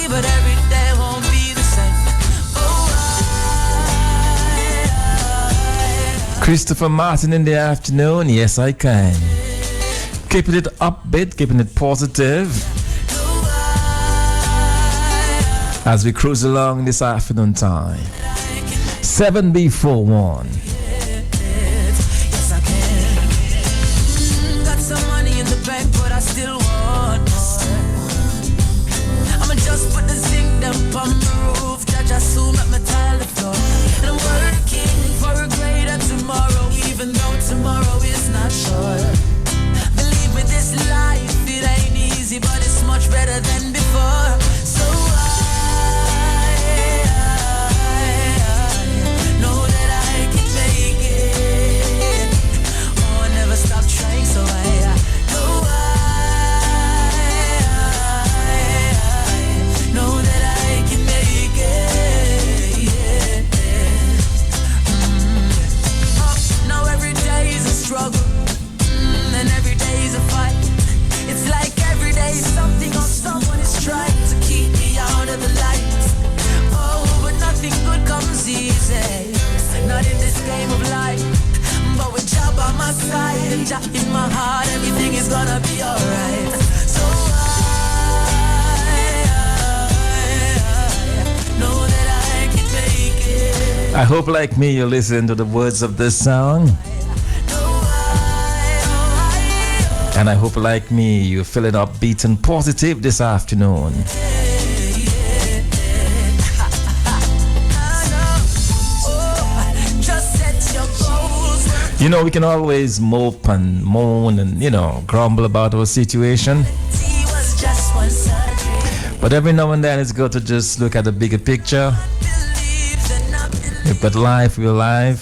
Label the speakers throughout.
Speaker 1: but every day won't be the same.
Speaker 2: Christopher Martin in the afternoon. Yes, I can. Keeping it upbeat, keeping it positive. As we cruise along this afternoon time. 7 before 1.
Speaker 1: Yes, I can. Got some money in the bank, but I still want more. I'ma just put the zinc down on the roof. Judge, I soon let me tile the floor. And I'm working for a greater tomorrow, even though tomorrow is not sure. Believe me, this life, it ain't easy, but it's much better than before. So stop trying, so I know that I can make it. Now every day is a struggle, and every day is a fight. It's like every day something or someone is trying to keep me out of the light. Oh, but nothing good comes easy, not in this game of life. But with Jah by my side and Jah in my heart, everything is gonna be alright. So I know that I can make it.
Speaker 2: I hope, like me, you listen to the words of this song. And I hope, like me, you're feeling upbeat and positive this afternoon. You know, we can always mope and moan and, grumble about our situation. But every now and then it's good to just look at the bigger picture. We've got life, we're alive.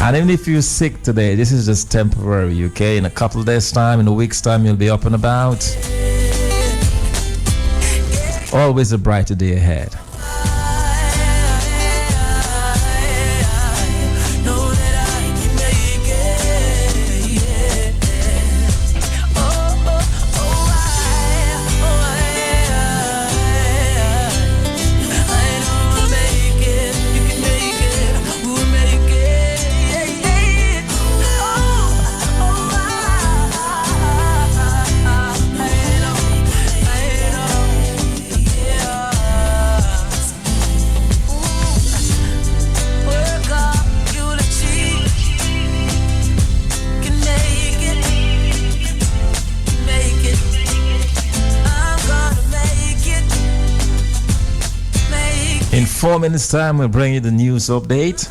Speaker 2: And even if you're sick today, this is just temporary, okay? In a couple of days' time, in a week's time, you'll be up and about. Always a brighter day ahead. In 4 minutes time, we'll bring you the news update.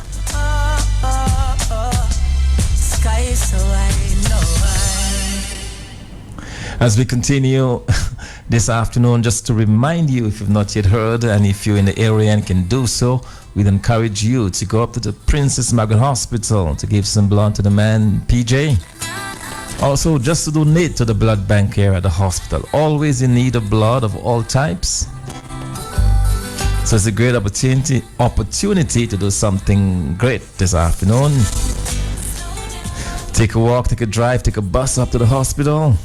Speaker 2: As we continue this afternoon, just to remind you, if you've not yet heard, and if you're in the area and can do so, we'd encourage you to go up to the Princess Margaret Hospital to give some blood to the man, PJ. Also, just to donate to the blood bank here at the hospital. Always in need of blood of all types. So it's a great opportunity to do something great this afternoon. Take a walk, take a drive, take a bus up to the hospital.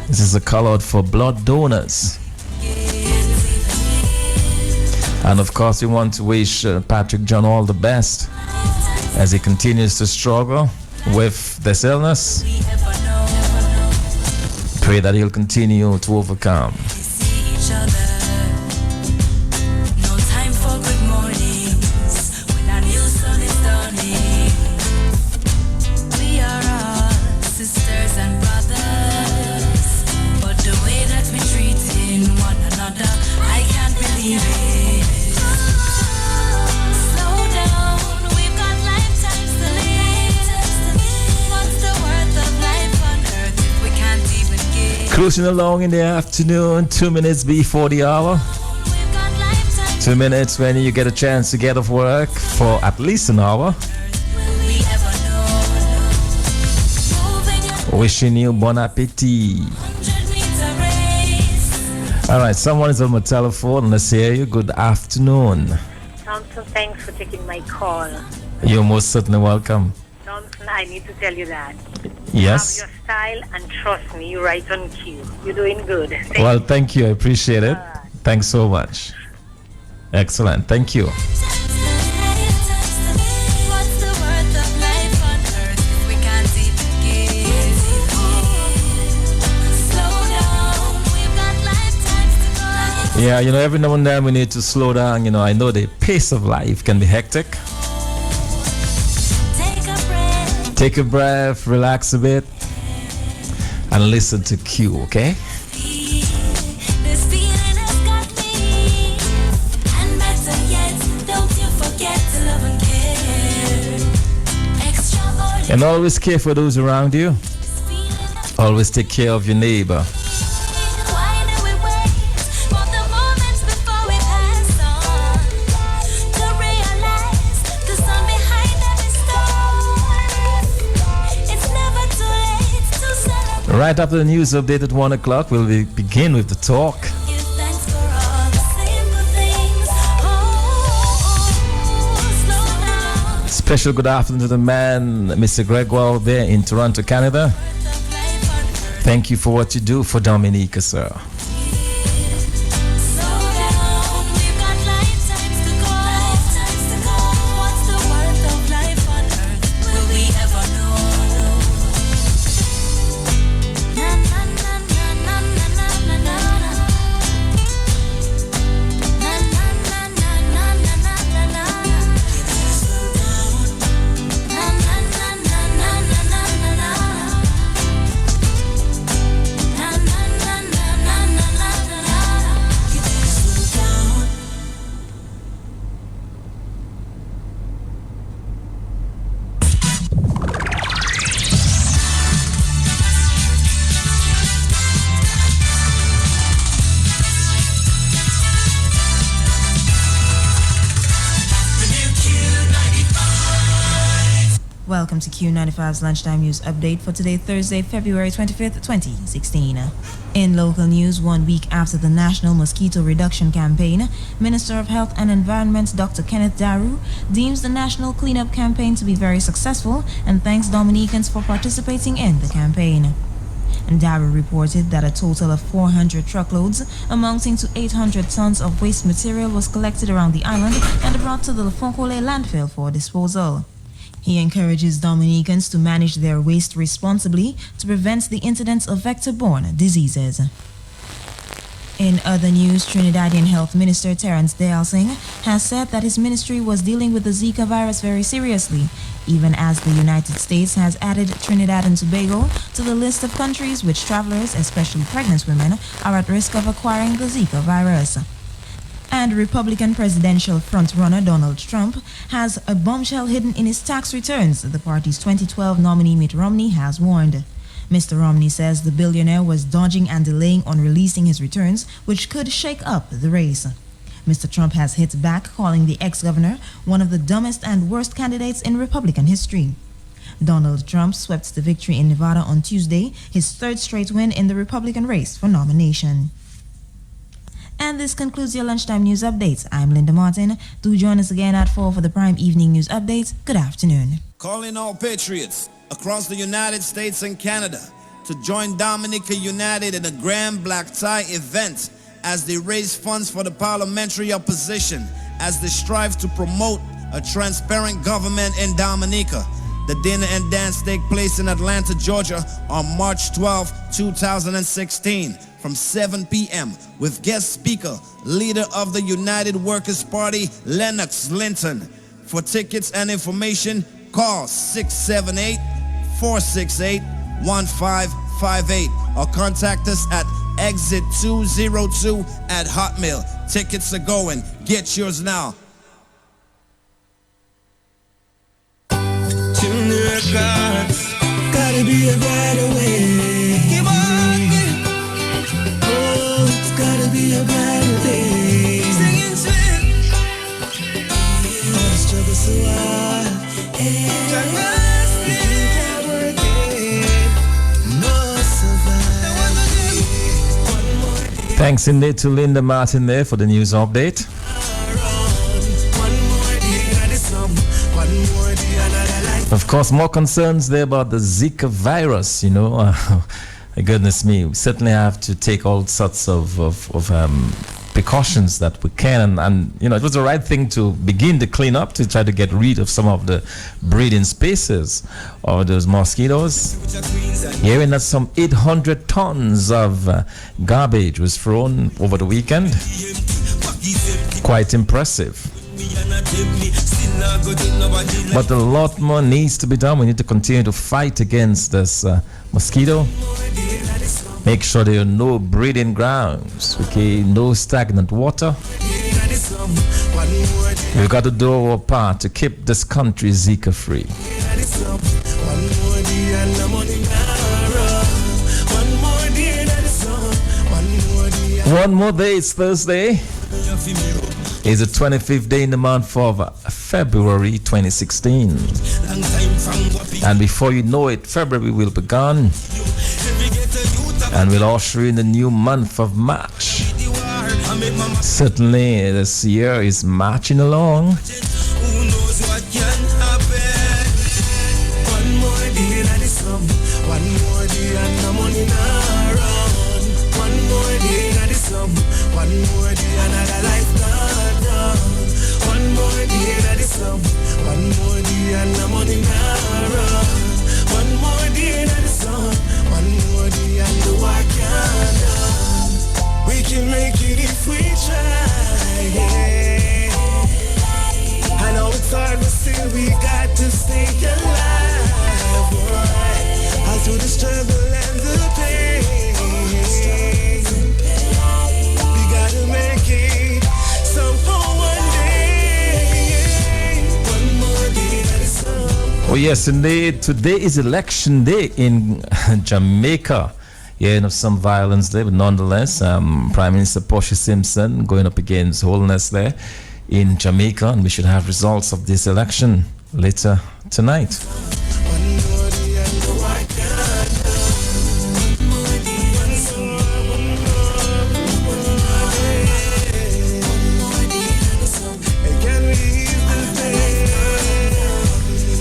Speaker 2: This is a call out for blood donors. And of course, we want to wish Patrick John all the best as he continues to struggle with this illness. Pray that he'll continue to overcome. Cruising along in the afternoon, 2 minutes before the hour. 2 minutes when you get a chance to get off work for at least an hour. Wishing you bon appetit. All right, someone is on my telephone. Let's hear you. Good afternoon.
Speaker 3: Thompson, thanks for taking my call.
Speaker 2: You're most certainly welcome.
Speaker 3: Thompson, I need to tell you that
Speaker 2: Yes.
Speaker 3: Have your style, and trust me, you're right on cue. You're doing good.
Speaker 2: Well, thank you. I appreciate it. Thanks so much. Excellent. Thank you. Yeah, every now and then we need to slow down. I know the pace of life can be hectic. Take a breath, relax a bit, and listen to Q, okay? And always care for those around you. Always take care of your neighbor. Right after the news update at 1 o'clock, we'll begin with the talk. Special good afternoon to the man, Mr. Gregoire, there in Toronto, Canada. Thank you for what you do for Dominica, sir.
Speaker 4: Welcome to Q95's Lunchtime News Update for today, Thursday, February 25th, 2016. In local news, 1 week after the National Mosquito Reduction Campaign, Minister of Health and Environment Dr. Kenneth Daru deems the national cleanup campaign to be very successful and thanks Dominicans for participating in the campaign. Daru reported that a total of 400 truckloads amounting to 800 tons of waste material was collected around the island and brought to the Lefonkole landfill for disposal. He encourages Dominicans to manage their waste responsibly to prevent the incidence of vector-borne diseases. In other news, Trinidadian Health Minister Terence Dale-Singh has said that his ministry was dealing with the Zika virus very seriously, even as the United States has added Trinidad and Tobago to the list of countries which travelers, especially pregnant women, are at risk of acquiring the Zika virus. And Republican presidential frontrunner Donald Trump has a bombshell hidden in his tax returns, the party's 2012 nominee Mitt Romney has warned. Mr. Romney says the billionaire was dodging and delaying on releasing his returns, which could shake up the race. Mr. Trump has hit back, calling the ex-governor one of the dumbest and worst candidates in Republican history. Donald Trump swept the victory in Nevada on Tuesday, his third straight win in the Republican race for nomination. And this concludes your Lunchtime News Update. I'm Linda Martin. Do join us again at 4 for the Prime Evening News Update. Good afternoon.
Speaker 5: Calling all patriots across the United States and Canada to join Dominica United in a grand black tie event as they raise funds for the parliamentary opposition as they strive to promote a transparent government in Dominica. The dinner and dance take place in Atlanta, Georgia on March 12, 2016 from 7 p.m. with guest speaker, leader of the United Workers' Party, Lennox Linton. For tickets and information, call 678-468-1558 or contact us at exit202@hotmail. Tickets are going. Get yours now.
Speaker 1: Gotta be a brighter way. Keep on, oh, it's gotta be a brighter day. Singing sweet. All the struggles so hard.
Speaker 2: Thanks indeed to Linda Martin there for the news update.
Speaker 1: One more day, another life
Speaker 2: Of course, more concerns there about the Zika virus, you know. Goodness me, we certainly have to take all sorts of precautions that we can. And, you know, it was the right thing to begin to clean up, to try to get rid of some of the breeding spaces of those mosquitoes. Hearing that some 800 tons of garbage was thrown over the weekend. Quite impressive. But a lot more needs to be done. We need to continue to fight against this mosquito. Make sure there are no breeding grounds, okay, no stagnant water. We've got to do our part to keep this country Zika free. One more day, it's Thursday. It's the 25th day in the month of February 2016. And before you know it, February will be gone. And we'll usher in the new month of March. Certainly, this year is marching along.
Speaker 1: We can make it if we try, yeah. I know it's hard, but still we got to stay alive, boy. I'll do the struggle and the pain. We gotta make it somehow one day. One more day at a time.
Speaker 2: Oh yes, indeed. Today is election day in Jamaica. Yeah, you know, some violence there, but nonetheless, Prime Minister Portia Simpson going up against Holness there in Jamaica, and we should have results of this election later tonight.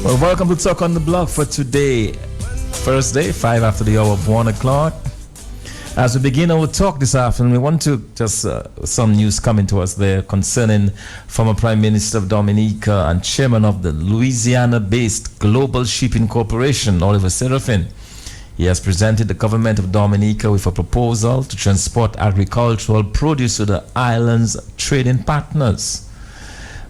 Speaker 2: Well, welcome to Talk on the Block for today, Thursday, 5 after the hour of 1 o'clock. As we begin our talk this afternoon, we want to just some news coming to us there concerning former Prime Minister of Dominica and Chairman of the Louisiana-based Global Shipping Corporation, Oliver Serafin. He has presented the government of Dominica with a proposal to transport agricultural produce to the island's trading partners.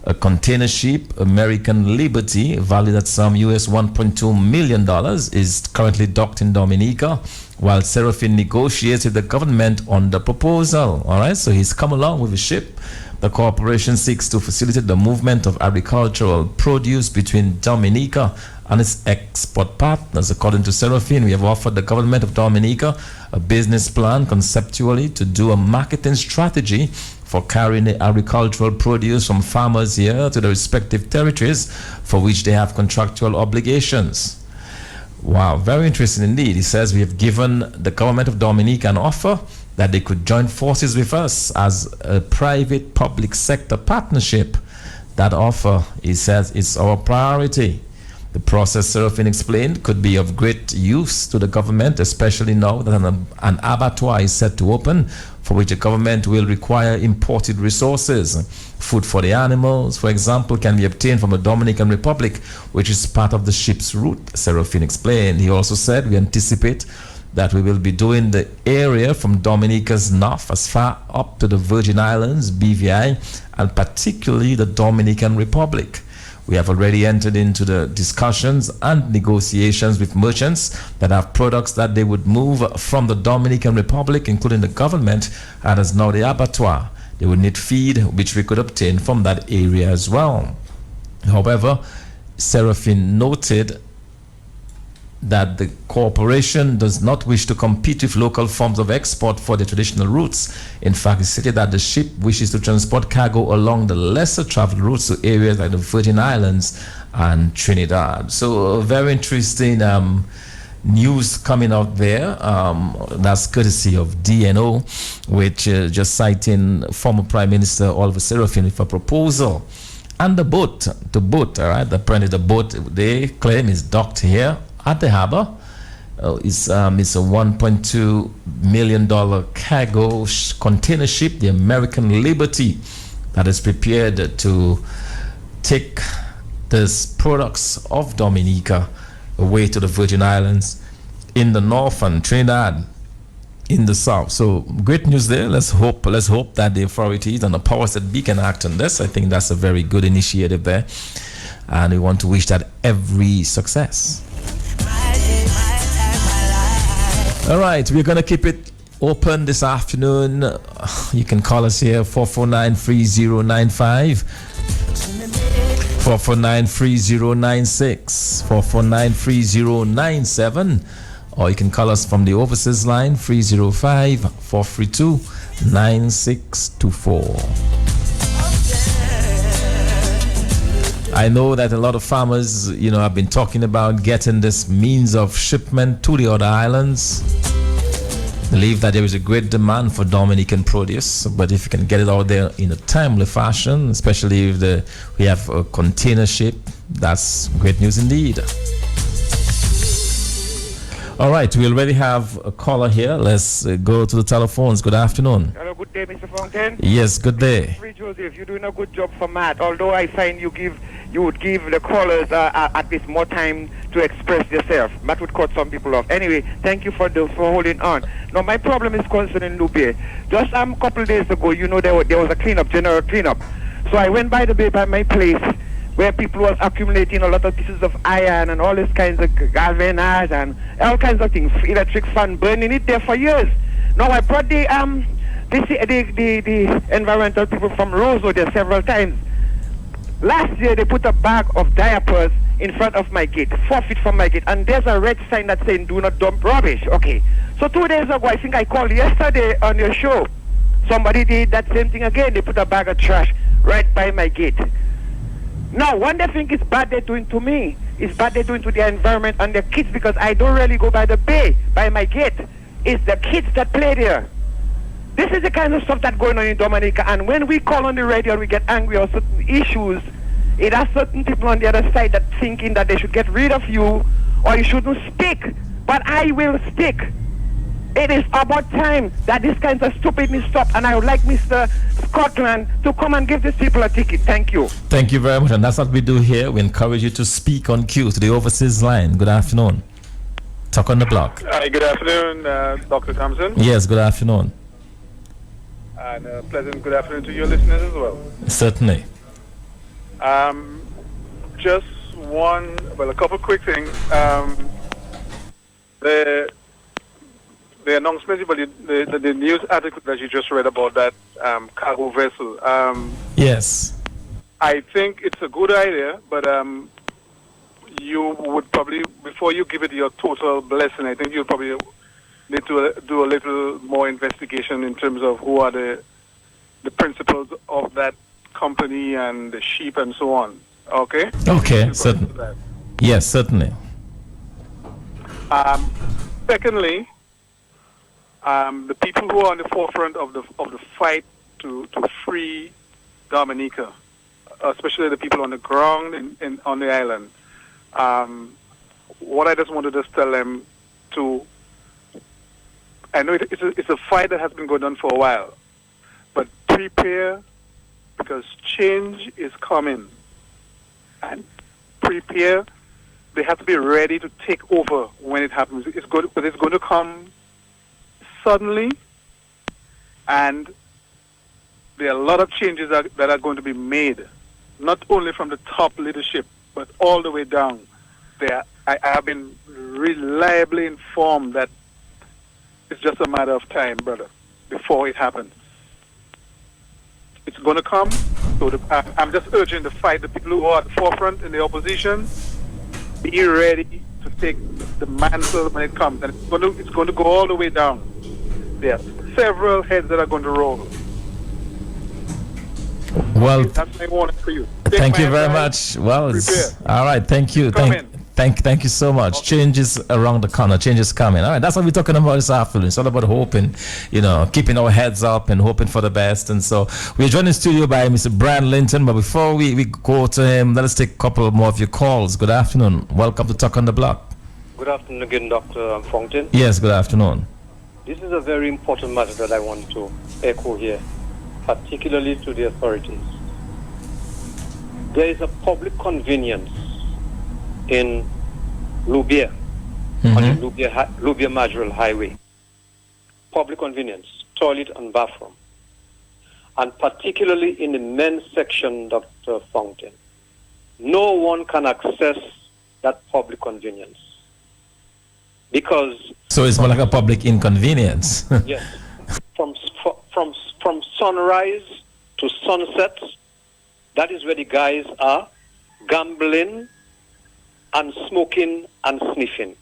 Speaker 2: A container ship, American Liberty, valued at some US $1.2 million, is currently docked in Dominica, while Serafin negotiates with the government on the proposal. All right, so he's come along with a ship. The corporation seeks to facilitate the movement of agricultural produce between Dominica and its export partners. According to Serafin, we have offered the government of Dominica a business plan conceptually to do a marketing strategy for carrying the agricultural produce from farmers here to the respective territories for which they have contractual obligations. Wow, very interesting indeed. He says we have given the government of Dominica an offer that they could join forces with us as a private-public sector partnership. That offer, he says, is our priority. The process, Serafin explained, could be of great use to the government, especially now that an abattoir is set to open, for which the government will require imported resources. Food for the animals, for example, can be obtained from the Dominican Republic, which is part of the ship's route, Serafin explained. He also said, we anticipate that we will be doing the area from Dominica's north as far up to the Virgin Islands, BVI, and particularly the Dominican Republic. We have already entered into the discussions and negotiations with merchants that have products that they would move from the Dominican Republic, including the government, and as now the abattoir. They would need feed, which we could obtain from that area as well. However, Serafin noted that the corporation does not wish to compete with local forms of export for the traditional routes. In fact, he stated that the ship wishes to transport cargo along the lesser traveled routes to areas like the Virgin Islands and Trinidad. So very interesting news coming out there. That's courtesy of DNO, which just citing former Prime Minister Oliver Serafin with a proposal And the boat, all right, apparently the boat they claim is docked here at the harbor. It's a $1.2 million cargo container ship, the American Liberty, that is prepared to take these products of Dominica away to the Virgin Islands in the north and Trinidad in the south. So great news there. Let's hope that the authorities and the powers that be can act on this. I think that's a very good initiative there, and we want to wish that every success. All right, we're going to keep it open this afternoon. You can call us here 449-3095, 449-3096, 449-3097, or you can call us from the overseas line 305-432-9624. I know that a lot of farmers, have been talking about getting this means of shipment to the other islands. Believe that there is a great demand for Dominican produce, but if you can get it out there in a timely fashion, especially if we have a container ship, that's great news indeed. All right, we already have a caller here. Let's go to the telephones. Good afternoon.
Speaker 6: Hello, good day, Mr. Fontaine.
Speaker 2: Yes, good day.
Speaker 6: Free Joseph, you're doing a good job for Matt. Although I find you would give the callers at least more time to express yourself. Matt would cut some people off. Anyway, thank you for holding on. Now, my problem is concerning Lupe. Just a couple of days ago, there was a general cleanup. So I went by the bay by my place, where people was accumulating a lot of pieces of iron and all these kinds of galvanized and all kinds of things, electric fan burning it there for years. Now I brought the environmental people from Roseau there several times. Last year they put a bag of diapers in front of my gate, 4 feet from my gate, and there's a red sign that's saying do not dump rubbish. Okay. So 2 days ago, I think I called yesterday on your show. Somebody did that same thing again. They put a bag of trash right by my gate. Now, one they think it's bad they're doing to me, it's bad they're doing to the environment and the kids, because I don't really go by the bay, by my gate. It's the kids that play there. This is the kind of stuff that's going on in Dominica, and when we call on the radio and we get angry on certain issues, it has certain people on the other side that thinking that they should get rid of you or you shouldn't speak. But I will speak. It is about time that this kind of stupidness stop, and I would like Mr. Scotland to come and give these people a ticket. Thank you.
Speaker 2: Thank you very much, and that's what we do here. We encourage you to speak on cue to the overseas line. Good afternoon. Talk on the block.
Speaker 7: Hi, good afternoon, Dr. Thompson.
Speaker 2: Yes, good afternoon.
Speaker 7: And pleasant good afternoon to your listeners as well.
Speaker 2: Certainly.
Speaker 7: Just a couple quick things. The announcement, but the news article that you just read about that cargo vessel.
Speaker 2: Yes.
Speaker 7: I think it's a good idea, but you would probably, before you give it your total blessing, I think you'll probably need to do a little more investigation in terms of who are the principals of that company and the sheep and so on. Okay?
Speaker 2: Okay, certainly. Yes, certainly.
Speaker 7: Secondly, the people who are on the forefront of the fight to free Dominica, especially the people on the ground on the island, what I just wanted to tell them to, I know it's a fight that has been going on for a while, but prepare, because change is coming, and prepare. They have to be ready to take over when it happens. It's going to come suddenly, and there are a lot of changes that are going to be made, not only from the top leadership, but all the way down. I have been reliably informed that it's just a matter of time, brother, before it happens. It's going to come. So I'm just urging the fight, the people who are at the forefront in the opposition, be ready to take the mantle when it comes. And it's going to go all the way down. There are several heads that are going to roll.
Speaker 2: Well,
Speaker 7: that's my warning for you.
Speaker 2: thank you very much. Well, all right. Thank you. Thank you so much.
Speaker 8: Okay.
Speaker 2: Change is around the corner. Change is coming. All right, that's what we're talking about this afternoon. It's all about hoping, keeping our heads up and hoping for the best. And so we're joined in the studio by Mr. Brian Linton. But before we go to him, let us take a couple more of your calls. Good afternoon. Welcome to Talk on the Block.
Speaker 8: Good afternoon again, Dr. Fontaine.
Speaker 2: Yes, good afternoon.
Speaker 8: This is a very important matter that I want to echo here, particularly to the authorities. There is a public convenience in Loubier, on the Loubier Majorel Highway. Public convenience, toilet and bathroom. And particularly in the men's section, Dr. Fontaine. No one can access that public convenience. Because...
Speaker 2: So it's more like a public inconvenience.
Speaker 8: Yes. From sunrise to sunset, that is where the guys are gambling and smoking and sniffing,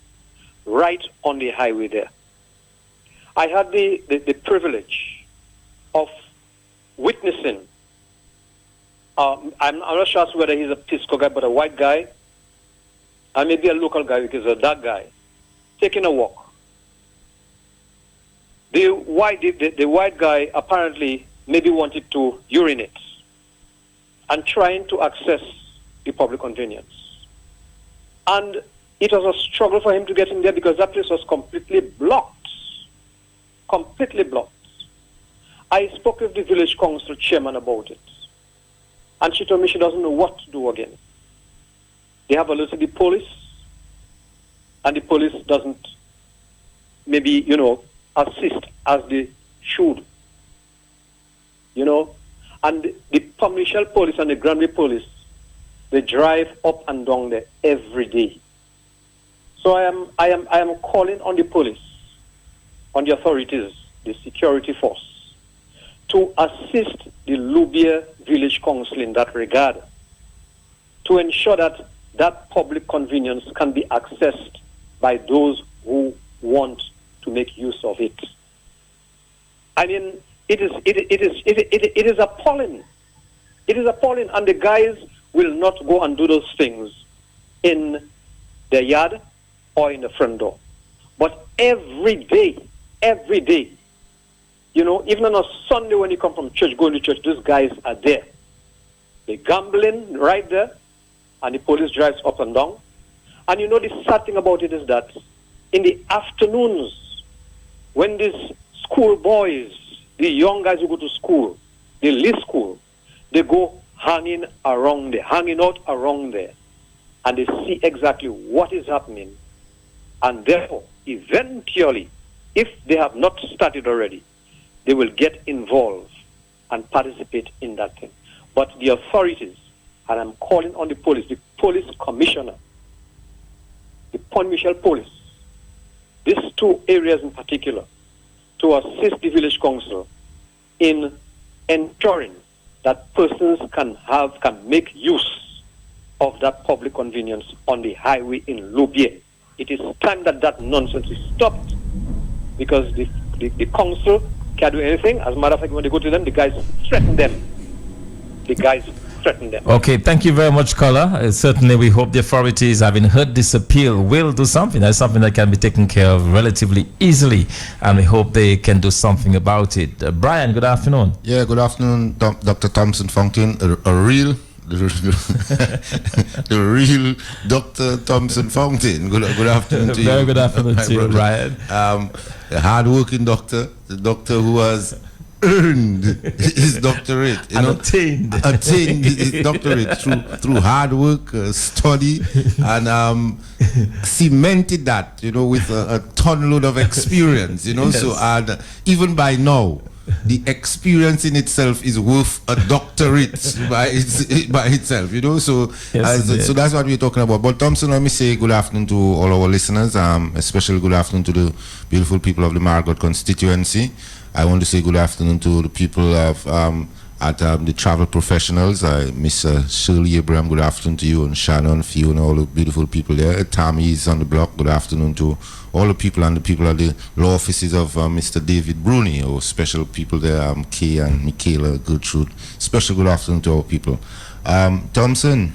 Speaker 8: right on the highway there. I had the privilege of witnessing, I'm not sure whether he's a Pisco guy, but a white guy, and maybe a local guy because a dark guy, taking a walk. The white guy apparently maybe wanted to urinate and trying to access the public convenience. And it was a struggle for him to get in there because that place was completely blocked. Completely blocked. I spoke with the village council chairman about it. And she told me she doesn't know what to do again. They have alerted the police. And the police doesn't maybe, assist as they should. And the provincial police and the Granby police, they drive up and down there every day. So I am calling on the police, on the authorities, the security force, to assist the Loubier Village Council in that regard, to ensure that that public convenience can be accessed by those who want to make use of it. I mean, it is appalling. It is appalling, and the guys will not go and do those things in their yard or in the front door. But every day, even on a Sunday when you come from church, going to church, these guys are there. They're gambling right there, and the police drives up and down. And the sad thing about it is that in the afternoons, when these school boys, the young guys who go to school, they leave school, they go hanging out around there, and they see exactly what is happening. And therefore, eventually, if they have not started already, they will get involved and participate in that thing. But the authorities, and I'm calling on the police commissioner, the provincial police, these two areas in particular, to assist the village council in ensuring that persons can make use of that public convenience on the highway in Loubier. It is time that nonsense is stopped, because the council can't do anything. As a matter of fact, when they go to them, the guys threaten them.
Speaker 2: Okay, thank you very much, caller. Certainly, we hope the authorities, having heard this appeal, will do something. That's something that can be taken care of relatively easily, and we hope they can do something about it. Brian, good afternoon.
Speaker 9: Yeah, good afternoon, Dr. Thompson Fontaine, the real Dr. Thompson Fontaine. Good afternoon to you.
Speaker 2: Very good afternoon to you, Brian.
Speaker 9: A hard-working doctor, the doctor who has earned his doctorate,
Speaker 2: attained
Speaker 9: his doctorate through hard work, study, and cemented that, with a ton load of experience, Yes. So, and even by now, the experience in itself is worth a doctorate by itself, So,
Speaker 2: yes,
Speaker 9: so that's what we're talking about. But Thompson, let me say good afternoon to all our listeners. Especially good afternoon to the beautiful people of the Margot constituency. I want to say good afternoon to the people of at the travel professionals. Miss Shirley Abraham, good afternoon to you, and Shannon, Fiona, all the beautiful people there. Tommy is on the block. Good afternoon to all the people and the people at the law offices of Mr. David Bruni, or special people there, Kay and Michaela Gertrude. Special good afternoon to our people. Thompson,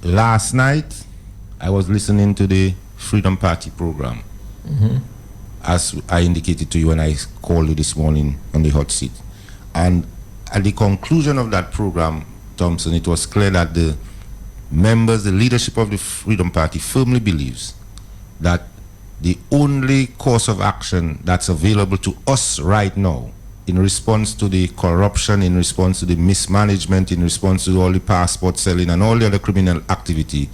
Speaker 9: last night I was listening to the Freedom Party program, as I indicated to you when I called you this morning on the hot seat. And at the conclusion of that program, Thompson, it was clear that the members, the leadership of the Freedom Party firmly believes that the only course of action that's available to us right now in response to the corruption, in response to the mismanagement, in response to all the passport selling and all the other criminal activity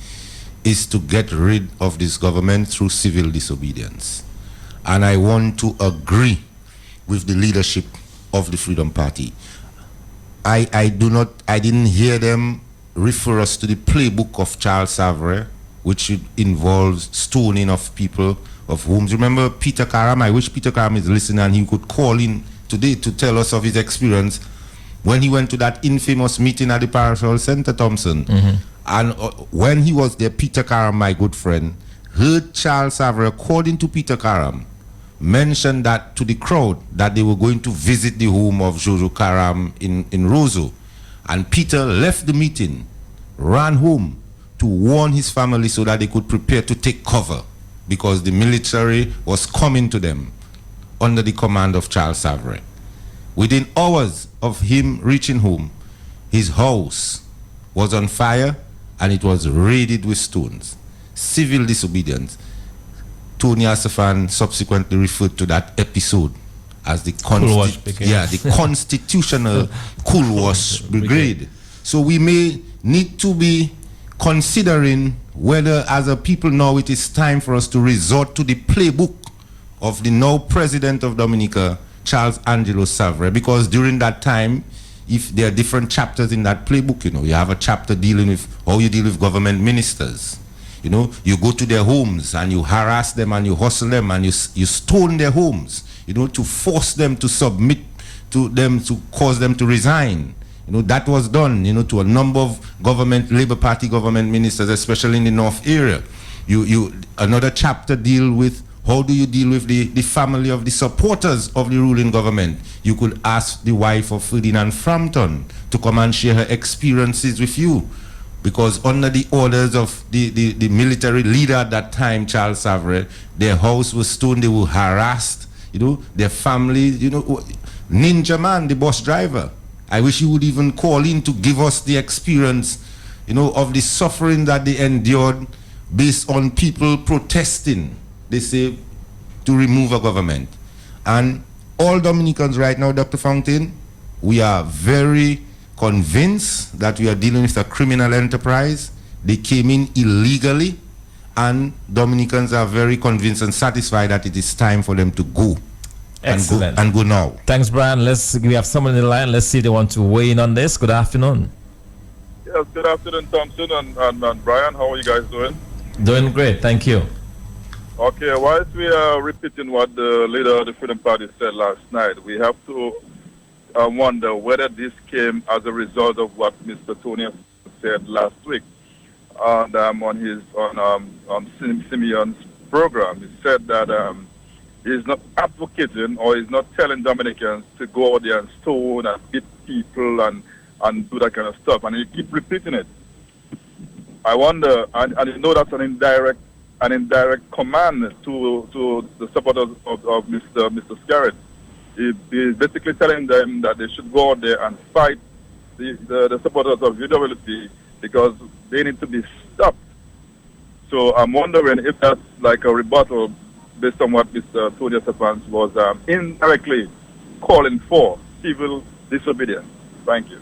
Speaker 9: is to get rid of this government through civil disobedience. And I want to agree with the leadership of the Freedom Party. I didn't hear them refer us to the playbook of Charles Savre, which involves stoning of people of whom, remember Peter Karam? I wish Peter Karam is listening and he could call in today to tell us of his experience when he went to that infamous meeting at the Parish Hall Center, Thompson. And when he was there, Peter Karam, my good friend, heard Charles Savre, according to Peter Karam, mention that to the crowd that they were going to visit the home of Jojo Karam in Roseau. And Peter left the meeting, ran home to warn his family so that they could prepare to take cover because the military was coming to them under the command of Charles Savre. Within hours of him reaching home, his house was on fire and it was raided with stones. Civil disobedience. Tony Asafan subsequently referred to that episode as the constitutional Cool Wash Brigade. So we may need to be considering whether as a people now it is time for us to resort to the playbook of the now president of Dominica, Charles Angelo Savre, because during that time, if there are different chapters in that playbook, you have a chapter dealing with how you deal with government ministers. You go to their homes and you harass them and you hustle them and you stone their homes, to force them to submit to them, to cause them to resign. That was done, to a number of Labour Party government ministers, especially in the North area. Another chapter deal with how do you deal with the family of the supporters of the ruling government. You could ask the wife of Ferdinand Frampton to come and share her experiences with you. Because under the orders of the military leader at that time, Charles Savre, their house was stoned, they were harassed, their family, Ninja Man, the bus driver. I wish you would even call in to give us the experience, of the suffering that they endured based on people protesting, they say, to remove a government. And all Dominicans right now, Dr. Fontaine, we are very convinced that we are dealing with a criminal enterprise. They came in illegally, and Dominicans are very convinced and satisfied that it is time for them to go.
Speaker 2: Excellent.
Speaker 9: And go now.
Speaker 2: Thanks, Brian. We have someone in the line. Let's see if they want to weigh in on this. Good afternoon.
Speaker 10: Yes, good afternoon, Thompson and Brian. How are you guys doing?
Speaker 2: Doing great. Thank you.
Speaker 10: Okay, whilst we are repeating what the leader of the Freedom Party said last night, we have to wonder whether this came as a result of what Mr. Tony said last week on Simeon's program. He said that he's not advocating or he's not telling Dominicans to go out there and stone and beat people and do that kind of stuff, and he keep repeating it. I wonder, and you know that's an indirect command to the supporters of Mr. Scarrett. He's basically telling them that they should go out there and fight the supporters of UWP because they need to be stopped. So I'm wondering if that's like a rebuttal based on what Mr. Tony Asafan was indirectly calling for, civil disobedience. Thank you.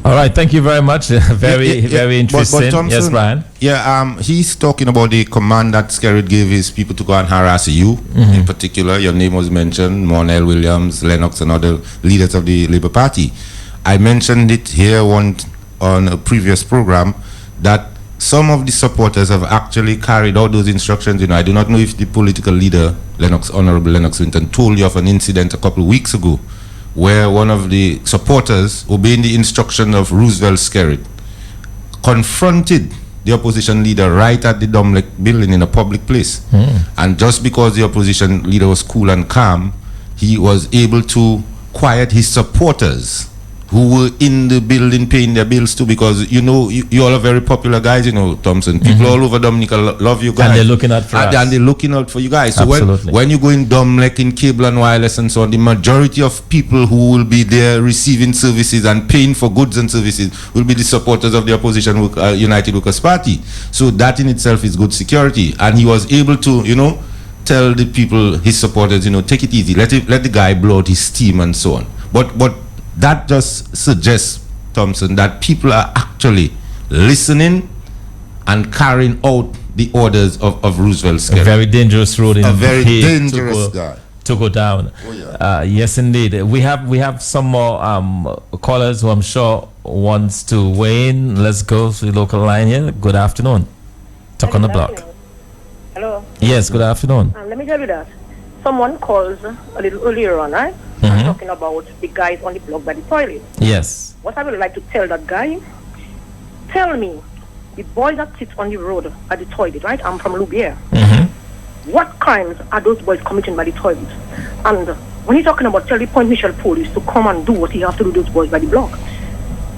Speaker 2: All right, thank you very much. Very interesting.
Speaker 9: But Thompson,
Speaker 2: yes, Brian.
Speaker 9: Yeah, he's talking about the command that Skerrit gave his people to go and harass you. In particular, your name was mentioned, Monel Williams, Lennox, and other leaders of the Labour Party. I mentioned it here on a previous program that some of the supporters have actually carried out those instructions. I do not know if the political leader, Honorable Lennox Winton, told you of an incident a couple of weeks ago where one of the supporters, obeying the instruction of Roosevelt Skerrit, confronted the opposition leader right at the Domlec building in a public place. And just because the opposition leader was cool and calm, he was able to quiet his supporters who were in the building paying their bills too, because you know you all are very popular guys, you know, Thompson. People all over Dominica love you guys,
Speaker 2: and they're looking out for us.
Speaker 9: And they're looking out for you guys. So
Speaker 2: Absolutely.
Speaker 9: when you go in Domlec, in cable and wireless and so on, the majority of people who will be there receiving services and paying for goods and services will be the supporters of the opposition United Workers Party. So that in itself is good security. And he was able to, you know, tell the people, his supporters, you know, take it easy, let the guy blow out his steam and so on. But that just suggests, Thompson, that people are actually listening and carrying out the orders of Roosevelt Skerry.
Speaker 2: A very dangerous road in
Speaker 9: a very
Speaker 2: Hague
Speaker 9: dangerous guy
Speaker 2: to go down.
Speaker 9: Oh, yeah.
Speaker 2: Yes, indeed. We have some more callers who I'm sure wants to weigh in. Let's go to the local line here. Good afternoon. Talk on the block.
Speaker 3: Hello.
Speaker 2: Yes, good afternoon.
Speaker 3: Let me tell you that someone calls a little earlier on, right? Talking about the guys on the block by the toilet.
Speaker 2: Yes.
Speaker 3: What I would like to tell that guy, tell me, the boy that sits on the road at the toilet, right? I'm from Loubier. What crimes are those boys committing by the toilet? And when you're talking about tell the Point Michel police to come and do what he have to do, those boys by the block,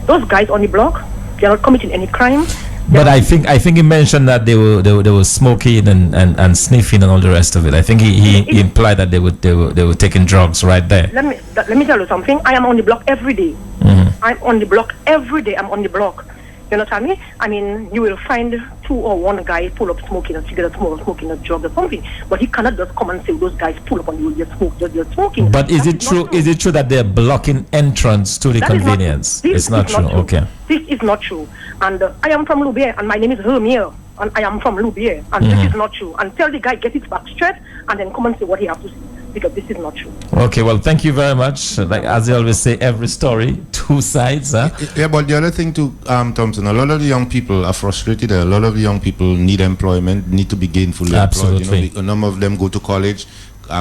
Speaker 3: those guys on the block, they're not committing any crime.
Speaker 2: But I think he mentioned that they were smoking and sniffing and all the rest of it. I think he implied that they were taking drugs right there.
Speaker 3: Let me tell you something. I am on the block every day. I'm on the block every day. I'm on the block. You know what I mean? I mean, you will find 2 or 1 guy pull up smoking a cigarette, smoking a drug or something. But he cannot just come and say those guys pull up on you, they're smoking.
Speaker 2: But is it true? Is it true that they're blocking entrance to the convenience? It's not true. Okay.
Speaker 3: This is not true. And I am from Loubier, and my name is Hermier, and I am from Loubier, and this is not true. And tell the guy get it back straight, and then come and say what he has to say, because this is not true.
Speaker 2: Okay, well, thank you very much. Like as they always say, every story, 2 sides. Huh?
Speaker 9: Yeah, but the other thing too, Thompson, a lot of the young people are frustrated. A lot of the young people need employment, need to be gainfully employed. You know, a number of them go to college,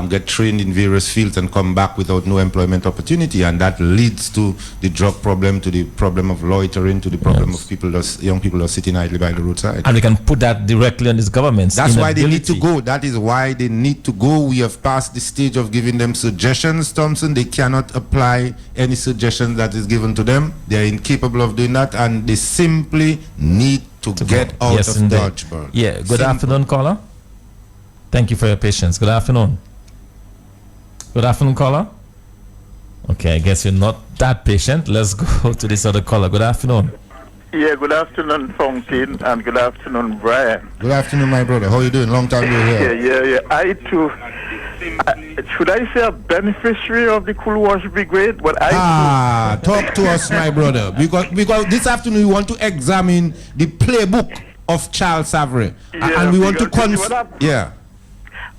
Speaker 9: get trained in various fields and come back without no employment opportunity, and that leads to the drug problem, to the problem of loitering, to the problem of young people are sitting idly by the roadside.
Speaker 2: And we can put that directly on this government.
Speaker 9: That's why they need to go. That is why they need to go. We have passed the stage of giving them suggestions, Thompson. They cannot apply any suggestions that is given to them. They are incapable of doing that, and they simply need to get out of Dodgeburg.
Speaker 2: Yeah. Good afternoon, caller. Thank you for your patience. Good afternoon. Good afternoon, caller. Okay, I guess you're not that patient. Let's go to this other caller. Good afternoon.
Speaker 11: Yeah, good afternoon, Fontaine, and good afternoon, Brian.
Speaker 9: Good afternoon, my brother. How are you doing? Long time you're here.
Speaker 11: Yeah. I too. Should I say a beneficiary of the Cool Wash Brigade? But
Speaker 9: talk to us, my brother. Because this afternoon we want to examine the playbook of Charles Savary, and we want to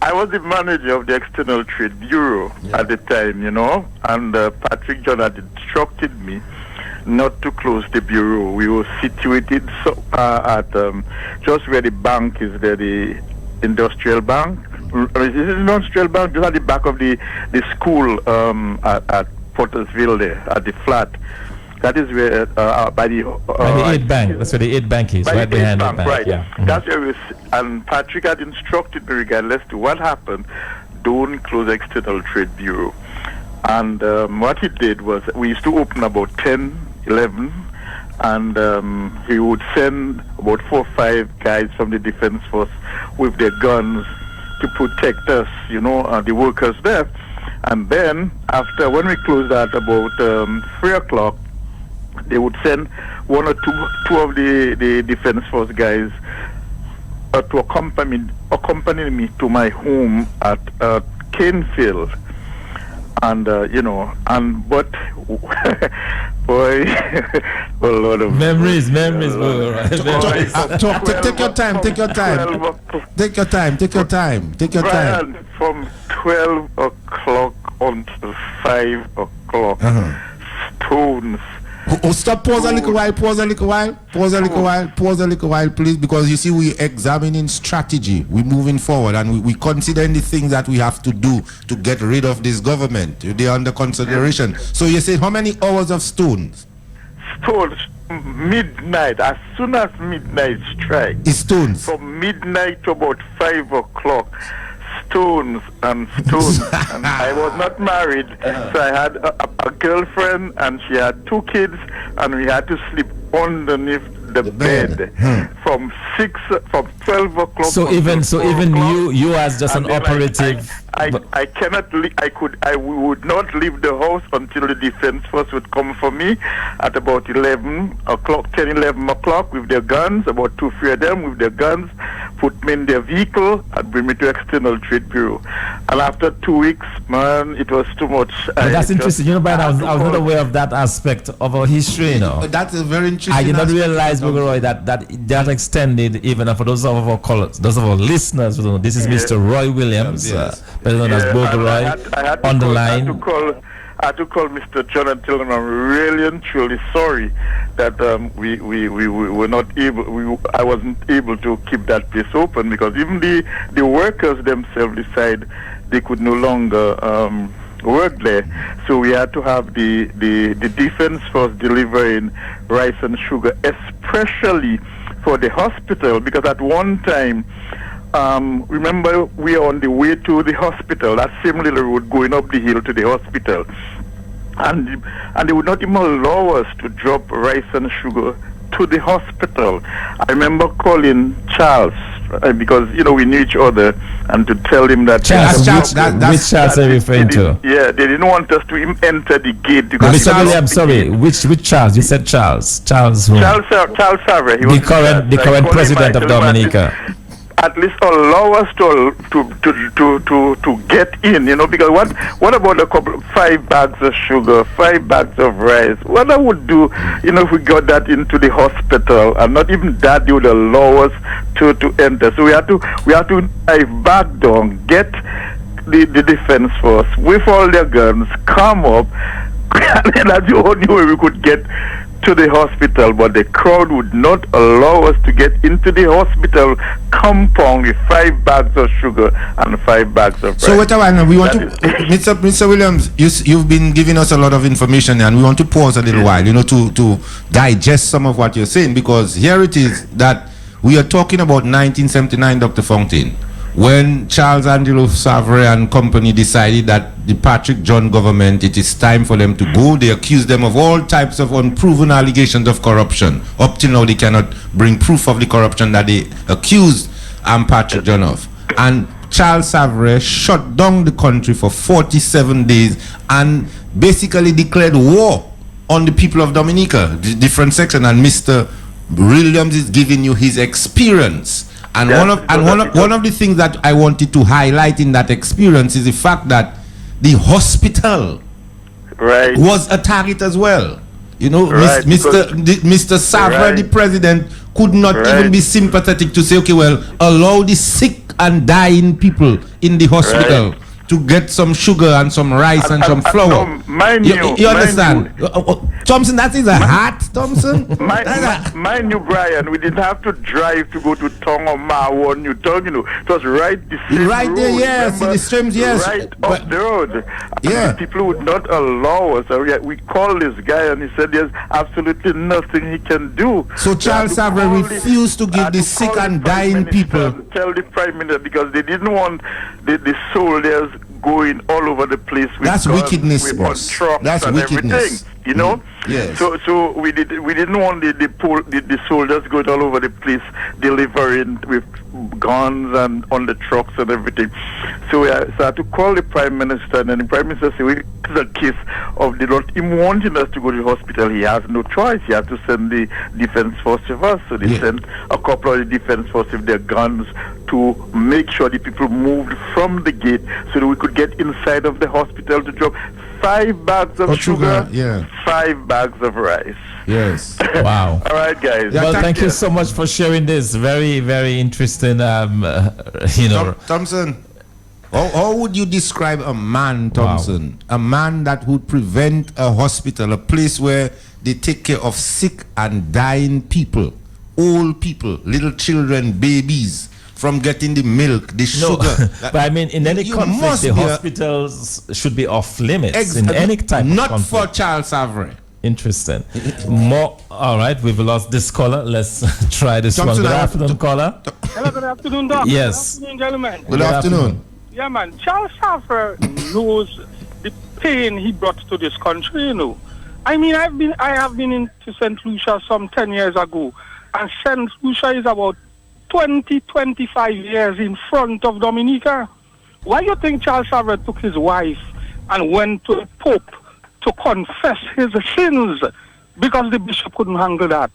Speaker 11: I was the manager of the External Trade Bureau at the time, you know, and Patrick John had instructed me not to close the bureau. We were situated at just where the bank is there, the industrial bank. This is industrial bank, just at the back of the school at Pottersville there, at the flat. That is where by the
Speaker 2: 8 Bank. That's where the 8 Bank is, right behind the bank.
Speaker 11: Right.
Speaker 2: Yeah.
Speaker 11: That's where we. And Patrick had instructed me, regardless to what happened, don't close External Trade Bureau. And what he did was, we used to open about 10, 11, and he would send about 4 or 5 guys from the Defense Force with their guns to protect us, you know, the workers there. And then after, when we closed at about 3 o'clock, they would send 1 or 2 of the Defense Force guys to accompany me to my home at Canefield. And but boy, a lot of
Speaker 2: memories.
Speaker 9: Take your time.
Speaker 11: From 12 o'clock until 5 o'clock, stones.
Speaker 9: Stop, pause a little while, please, because you see, we're examining strategy, we're moving forward, and we considering the things that we have to do to get rid of this government. They're under consideration. So you said how many hours of stones?
Speaker 11: Stones, midnight, as soon as midnight strikes.
Speaker 9: It's stones.
Speaker 11: From midnight to about 5 o'clock, stones and stones. And I was not married, so I had a girlfriend, and she had 2 kids, and we had to sleep underneath the bed from 12 o'clock.
Speaker 2: So even you as just an operative.
Speaker 11: I cannot. I would not leave the house until the defense force would come for me at about 11 o'clock, 10, 11 o'clock with their guns. About 2, 3 of them with their guns, put me in their vehicle and bring me to External Trade Bureau. And after 2 weeks, man, it was too much.
Speaker 2: That's interesting. You know, Brian, I was not aware of that aspect of our history. You know,
Speaker 9: that's a very interesting.
Speaker 2: I did not realize, Roy, that extended even for those of our callers, those of our listeners. You know, this is Mr. Roy Williams. Better known as Bogle on the line.
Speaker 11: I had to call Mr. John and tell him I'm really and truly sorry that we were not able. I wasn't able to keep that place open because even the workers themselves decide they could no longer work there. So we had to have the defense force delivering rice and sugar, especially for the hospital, because at one time. Remember, we are on the way to the hospital, that same little road going up the hill to the hospital. And they would not even allow us to drop rice and sugar to the hospital. I remember calling Charles, because, you know, we knew each other, and to tell him that...
Speaker 2: Which Charles are you referring to?
Speaker 11: Yeah, they didn't want us to even enter the gate.
Speaker 2: Mr. Williams, sorry, which Charles? You said Charles. Charles who?
Speaker 11: Charles Savre.
Speaker 2: The current president of Dominica.
Speaker 11: At least allow us to get in, you know, because what about 5 bags of sugar, 5 bags of rice? What I would do, you know, if we got that into the hospital, and not even that they would allow us to enter. So we had to dive back down, get the defense force with all their guns, come up, and that's the only way we could get to the hospital, but the crowd would not allow us to get into the hospital compound with 5 bags of sugar and 5 bags of rice.
Speaker 9: So what we want to, Mr. Williams, you've been giving us a lot of information, and we want to pause a little while, you know, to digest some of what you're saying, because here it is that we are talking about 1979, Dr. Fontaine, when Charles Angelo Savre and company decided that the Patrick John government, it is time for them to go. They accused them of all types of unproven allegations of corruption. Up till now, they cannot bring proof of the corruption that they accused Patrick John of. And Charles Savre shut down the country for 47 days and basically declared war on the people of Dominica, the different section. And Mr. Williams is giving you his experience. And one of the things that I wanted to highlight in that experience is the fact that the hospital was a target as well. You know, Mr. Savre, the president, could not even be sympathetic to say, okay, well, allow the sick and dying people in the hospital to get some sugar and some rice and some flour. You understand? Thompson, that is a hat, Thompson.
Speaker 11: Mind you, Brian, we didn't have to drive to go to Tong or Mawo, Newton, you know. It was right the same road,
Speaker 9: there, yes, in the streams, yes.
Speaker 11: Right up the road. And people would not allow us. We called this guy, and he said there's absolutely nothing he can do.
Speaker 9: So Charles Savre refused to give the sick and dying people.
Speaker 11: Tell the Prime Minister, because they didn't want the soldiers going all over the place with
Speaker 9: that's
Speaker 11: guns,
Speaker 9: wickedness,
Speaker 11: with
Speaker 9: boss.
Speaker 11: Trucks
Speaker 9: that's
Speaker 11: and
Speaker 9: wickedness.
Speaker 11: Everything, you know.
Speaker 9: Yes.
Speaker 11: So we didn't want the soldiers going all over the place delivering with guns and on the trucks and everything. So I had to call the Prime Minister, and the Prime Minister said, "It's a case of they not even wanting us to go to the hospital. He has no choice. He has to send the defense force with us." So they sent a couple of the defense force with their guns to make sure the people moved from the gate so that we could get inside of the hospital to drop 5 bags of sugar, 5 bags of rice.
Speaker 9: Yes.
Speaker 2: Wow.
Speaker 11: All right, guys.
Speaker 2: Well, thank you so much for sharing this. Very, very interesting. You know,
Speaker 9: Thompson, how would you describe a man, Thompson? Wow. A man that would prevent a hospital, a place where they take care of sick and dying people, old people, little children, babies, from getting the milk, the sugar.
Speaker 2: But I mean, in any conflict, the hospitals should be off limits in any type of conflict.
Speaker 9: Not for Charles Savre.
Speaker 2: Interesting. All right, we've lost this caller. Let's try this one. Good afternoon, caller.
Speaker 12: Hello, good afternoon, Doc.
Speaker 2: Yes.
Speaker 12: Good afternoon, gentlemen.
Speaker 9: Good afternoon.
Speaker 7: Yeah, man. Charles Savre knows the pain he brought to this country, you know. I mean, I have been into St. Lucia some 10 years ago, and St. Lucia is about 25 years in front of Dominica. Why do you think Charles Savre took his wife and went to the Pope to confess his sins? Because the bishop couldn't handle that.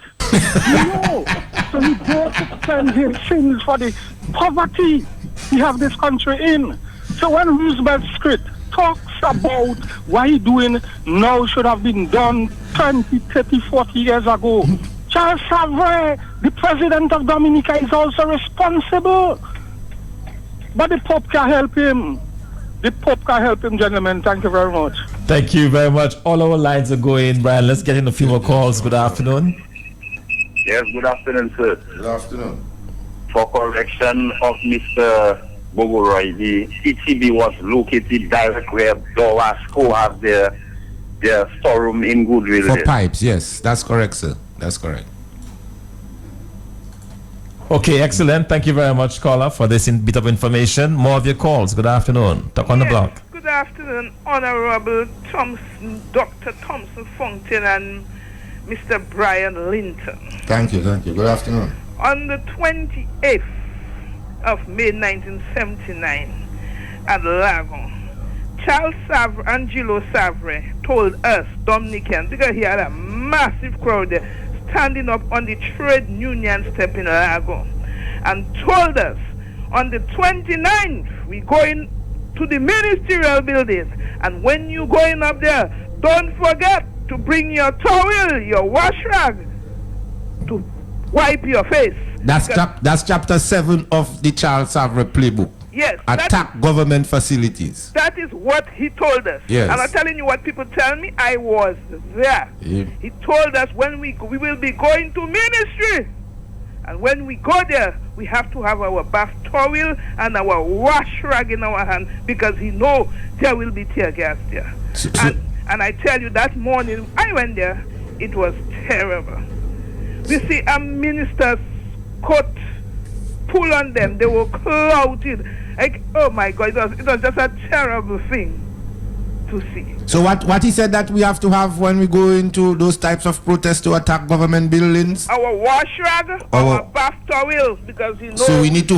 Speaker 7: No. So he goes to spend his sins for the poverty we have this country in. So when Roosevelt script talks about what he doing now should have been done 20, 30, 40 years ago, Charles Savre, the president of Dominica, is also responsible. But the Pope can help him. The Pope can help him, gentlemen. Thank you very much.
Speaker 2: Thank you very much. All our lines are going, Brian. Let's get in a few more calls. Good afternoon.
Speaker 12: Yes, good afternoon, sir.
Speaker 9: Good afternoon.
Speaker 12: For correction of Mr. Bogoroy, the CTB was located directly where Dowasco have their storeroom in Goodwill.
Speaker 9: For pipes, yes. That's correct, sir. That's correct.
Speaker 2: Okay, excellent. Thank you very much, caller, for this bit of information. More of your calls. Good afternoon. Talk on the block.
Speaker 13: Good afternoon, Honorable Dr. Thompson Fontaine and Mr. Brian Linton.
Speaker 9: Thank you. Good afternoon.
Speaker 13: On the 28th of May 1979 at Lagon, Charles Savre, Angelo Savre, told us, Dominicans, because he had a massive crowd there, standing up on the trade union step in Lago, and told us on the 29th we going to the ministerial building, and when you going up there, don't forget to bring your towel, your wash rag to wipe your face.
Speaker 9: That's chapter 7 of the Charles Savre playbook.
Speaker 13: Yes.
Speaker 9: Attack government facilities.
Speaker 13: That is what he told us.
Speaker 9: Yes.
Speaker 13: And I'm telling you what people tell me, I was there.
Speaker 9: Yeah.
Speaker 13: He told us when we will be going to ministry. And when we go there, we have to have our bath towel and our wash rag in our hand, because he know there will be tear gas there. And I tell you, that morning I went there, it was terrible. We see a minister's coat pull on them, they were clouted. Like, oh my God, it was just a terrible thing to see.
Speaker 9: So what he said that we have to have when we go into those types of protests to attack government buildings?
Speaker 13: Our wash rag, our bath towels, because you know.
Speaker 9: So we need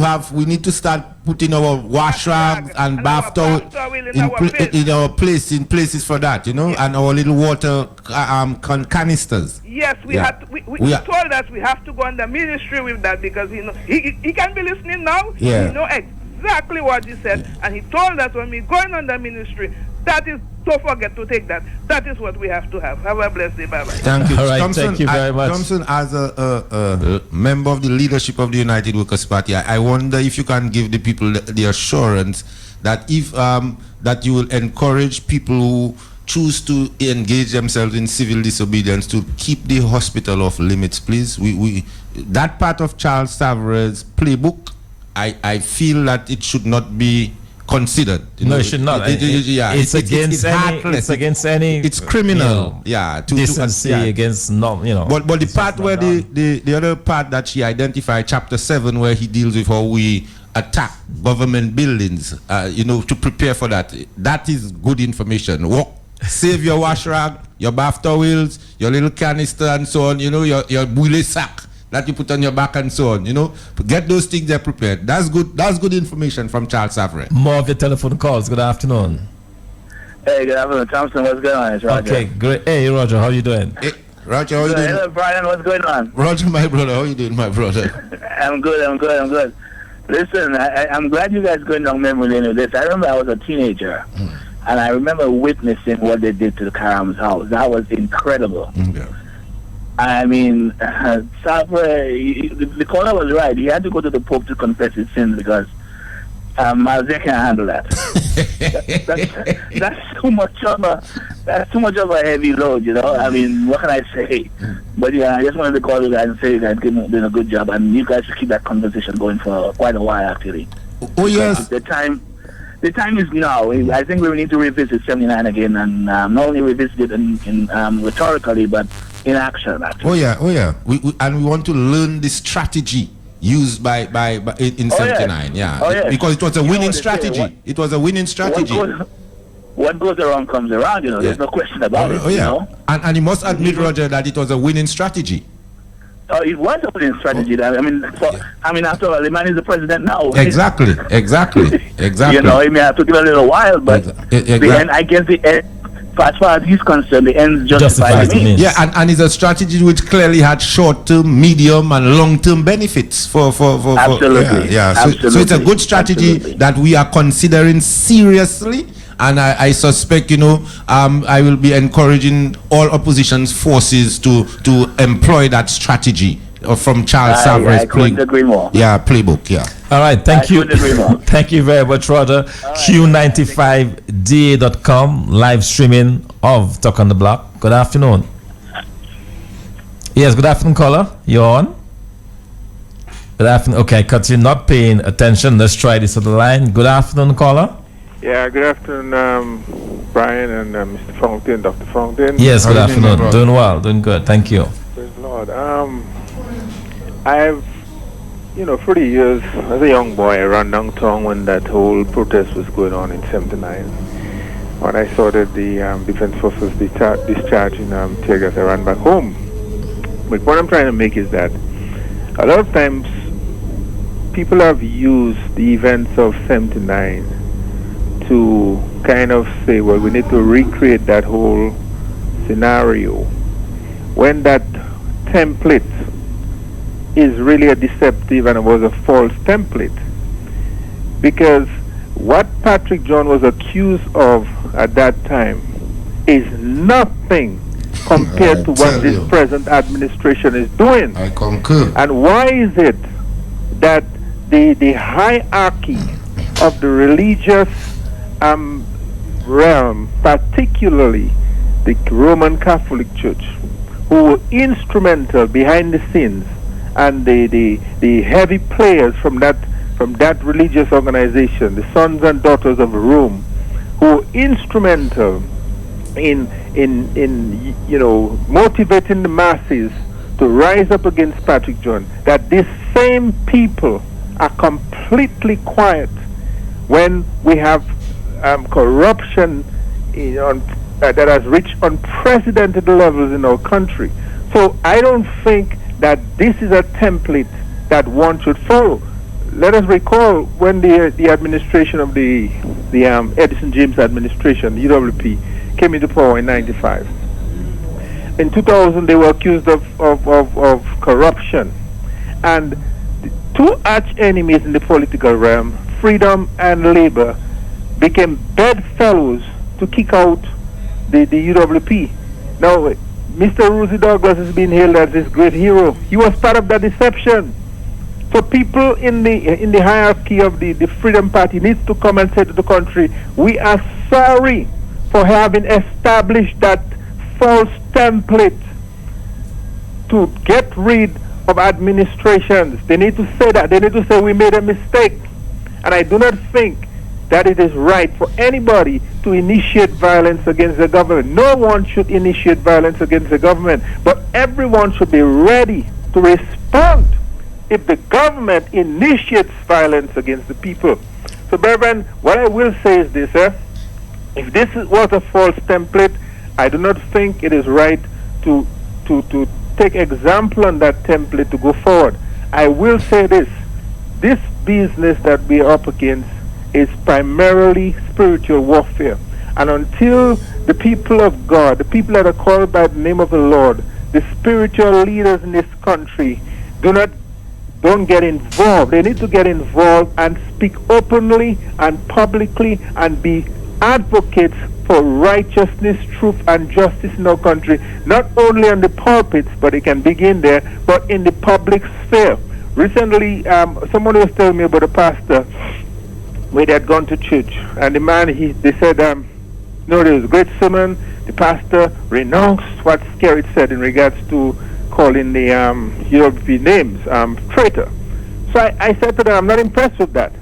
Speaker 9: to start putting our wash rags and bath towel in places for that, you know, and our little water canisters.
Speaker 13: Yes, we told us we have to go on the ministry with that, because you know he can be listening now.
Speaker 9: Yeah.
Speaker 13: He know exactly what he said, and he told us when we going on the ministry, that is, don't forget to take that. That is what we have to have. Have a blessed day. Bye bye.
Speaker 9: Thank you.
Speaker 2: All right,
Speaker 9: Thompson,
Speaker 2: thank you very much.
Speaker 9: Thompson, as a member of the leadership of the United Workers' Party, I wonder if you can give the people the assurance that if that you will encourage people who choose to engage themselves in civil disobedience to keep the hospital off limits, please. We that part of Charles Savre's playbook, I feel that it should not be considered.
Speaker 2: No, it should not. It's against any.
Speaker 9: It's criminal.
Speaker 2: Decency against
Speaker 9: But the part where the other part that she identified, chapter 7, where he deals with how we attack government buildings, to prepare for that. That is good information. Save your wash rag, your bath towels, your little canister and so on, your boulet sack that you put on your back and so on, Get those things there prepared. That's good information from Charles Savre.
Speaker 2: More of your telephone calls. Good afternoon.
Speaker 14: Hey, good afternoon, Thompson. What's going on? It's Roger.
Speaker 2: Okay, great. Hey, Roger, how you doing?
Speaker 9: Hey, Roger, how you doing?
Speaker 14: Hello, Brian. What's going on?
Speaker 9: Roger, my brother. How you doing, my brother?
Speaker 14: I'm good. Listen, I'm glad you guys going down memory lane with this. I remember I was a teenager, and I remember witnessing what they did to the Karam's house. That was incredible.
Speaker 9: Okay.
Speaker 14: I mean, Savre, the caller was right. He had to go to the Pope to confess his sins, because Malzé can't handle that. That's too much of a heavy load, I mean, what can I say? But yeah, I just wanted to call you guys and say you guys doing a good job, and you guys should keep that conversation going for quite a while, actually.
Speaker 9: Oh yes.
Speaker 14: The time is now. I think we need to revisit 79 again, and not only revisit it in rhetorically, but in action, actually.
Speaker 9: Oh yeah. We want to learn the strategy used by in 79. Yeah.
Speaker 14: Oh, yes.
Speaker 9: Because it was a
Speaker 14: You know
Speaker 9: winning
Speaker 14: what they say,
Speaker 9: strategy. It was a winning strategy.
Speaker 14: What goes around comes around, you know. There's no question about it.
Speaker 9: Oh, yeah.
Speaker 14: You know?
Speaker 9: And you must admit, Roger, that it was a winning strategy.
Speaker 14: It was a winning strategy. I mean, after all, the man is the president now.
Speaker 9: Exactly.
Speaker 14: You know, it may have taken a little while, but the end, I guess the end, as far as he's concerned, the ends justify the means.
Speaker 9: Yeah, and it's a strategy which clearly had short-term, medium, and long-term benefits for
Speaker 14: Absolutely.
Speaker 9: Yeah.
Speaker 14: Absolutely.
Speaker 9: So it's a good strategy that we are considering seriously. And I suspect, I will be encouraging all opposition forces to employ that strategy from Charles Savre's playbook. Yeah.
Speaker 2: All right. Thank you. Thank you very much, Roger. Q95da.com live streaming of Talk on the Block. Good afternoon. Yes. Good afternoon, caller. You're on. Good afternoon. Okay, cut you not paying attention. Let's try this other line. Good afternoon, caller.
Speaker 15: Yeah, good afternoon, Brian and Mr. Fontaine, Dr. Fontaine.
Speaker 2: Yes, good afternoon. Doing well, doing good. Thank you.
Speaker 15: Praise the Lord. I've, for the years, as a young boy, I ran downtown when that whole protest was going on in 79. When I saw that the defense forces discharging tear gas, I ran back home. But what I'm trying to make is that a lot of times people have used the events of 79 to kind of say, well, we need to recreate that whole scenario, when that template is really a deceptive and it was a false template. Because what Patrick John was accused of at that time is nothing compared to what this present administration is doing.
Speaker 9: I concur.
Speaker 15: And why is it that the hierarchy of the religious realm, particularly the Roman Catholic Church, who were instrumental behind the scenes, and the heavy players from that religious organization, the sons and daughters of Rome, who were instrumental in motivating the masses to rise up against Patrick John, that these same people are completely quiet when we have corruption that has reached unprecedented levels in our country. So I don't think that this is a template that one should follow. Let us recall when the administration of the Edison James administration, UWP, came into power in 95. In 2000, they were accused of corruption. And the two arch enemies in the political realm, Freedom and Labor, became bedfellows to kick out the UWP. Now, Mr. Rosie Douglas has been hailed as this great hero. He was part of that deception. So people in the hierarchy of the Freedom Party needs to come and say to the country, we are sorry for having established that false template to get rid of administrations. They need to say that. They need to say we made a mistake. And I do not think that it is right for anybody to initiate violence against the government. No one should initiate violence against the government, but everyone should be ready to respond if the government initiates violence against the people. So, brethren, what I will say is this, if this was a false template, I do not think it is right to take example on that template to go forward. I will say this business that we are up against is primarily spiritual warfare. And until the people of God, the people that are called by the name of the Lord, the spiritual leaders in this country, don't get involved. They need to get involved and speak openly and publicly and be advocates for righteousness, truth, and justice in our country, not only on the pulpits, but it can begin there, but in the public sphere. Recently, someone was telling me about a pastor where they had gone to church, and the man, they said, there was a great sermon. The pastor renounced what Skerritt said in regards to calling the UWP names, traitor. So I said to them, I'm not impressed with that.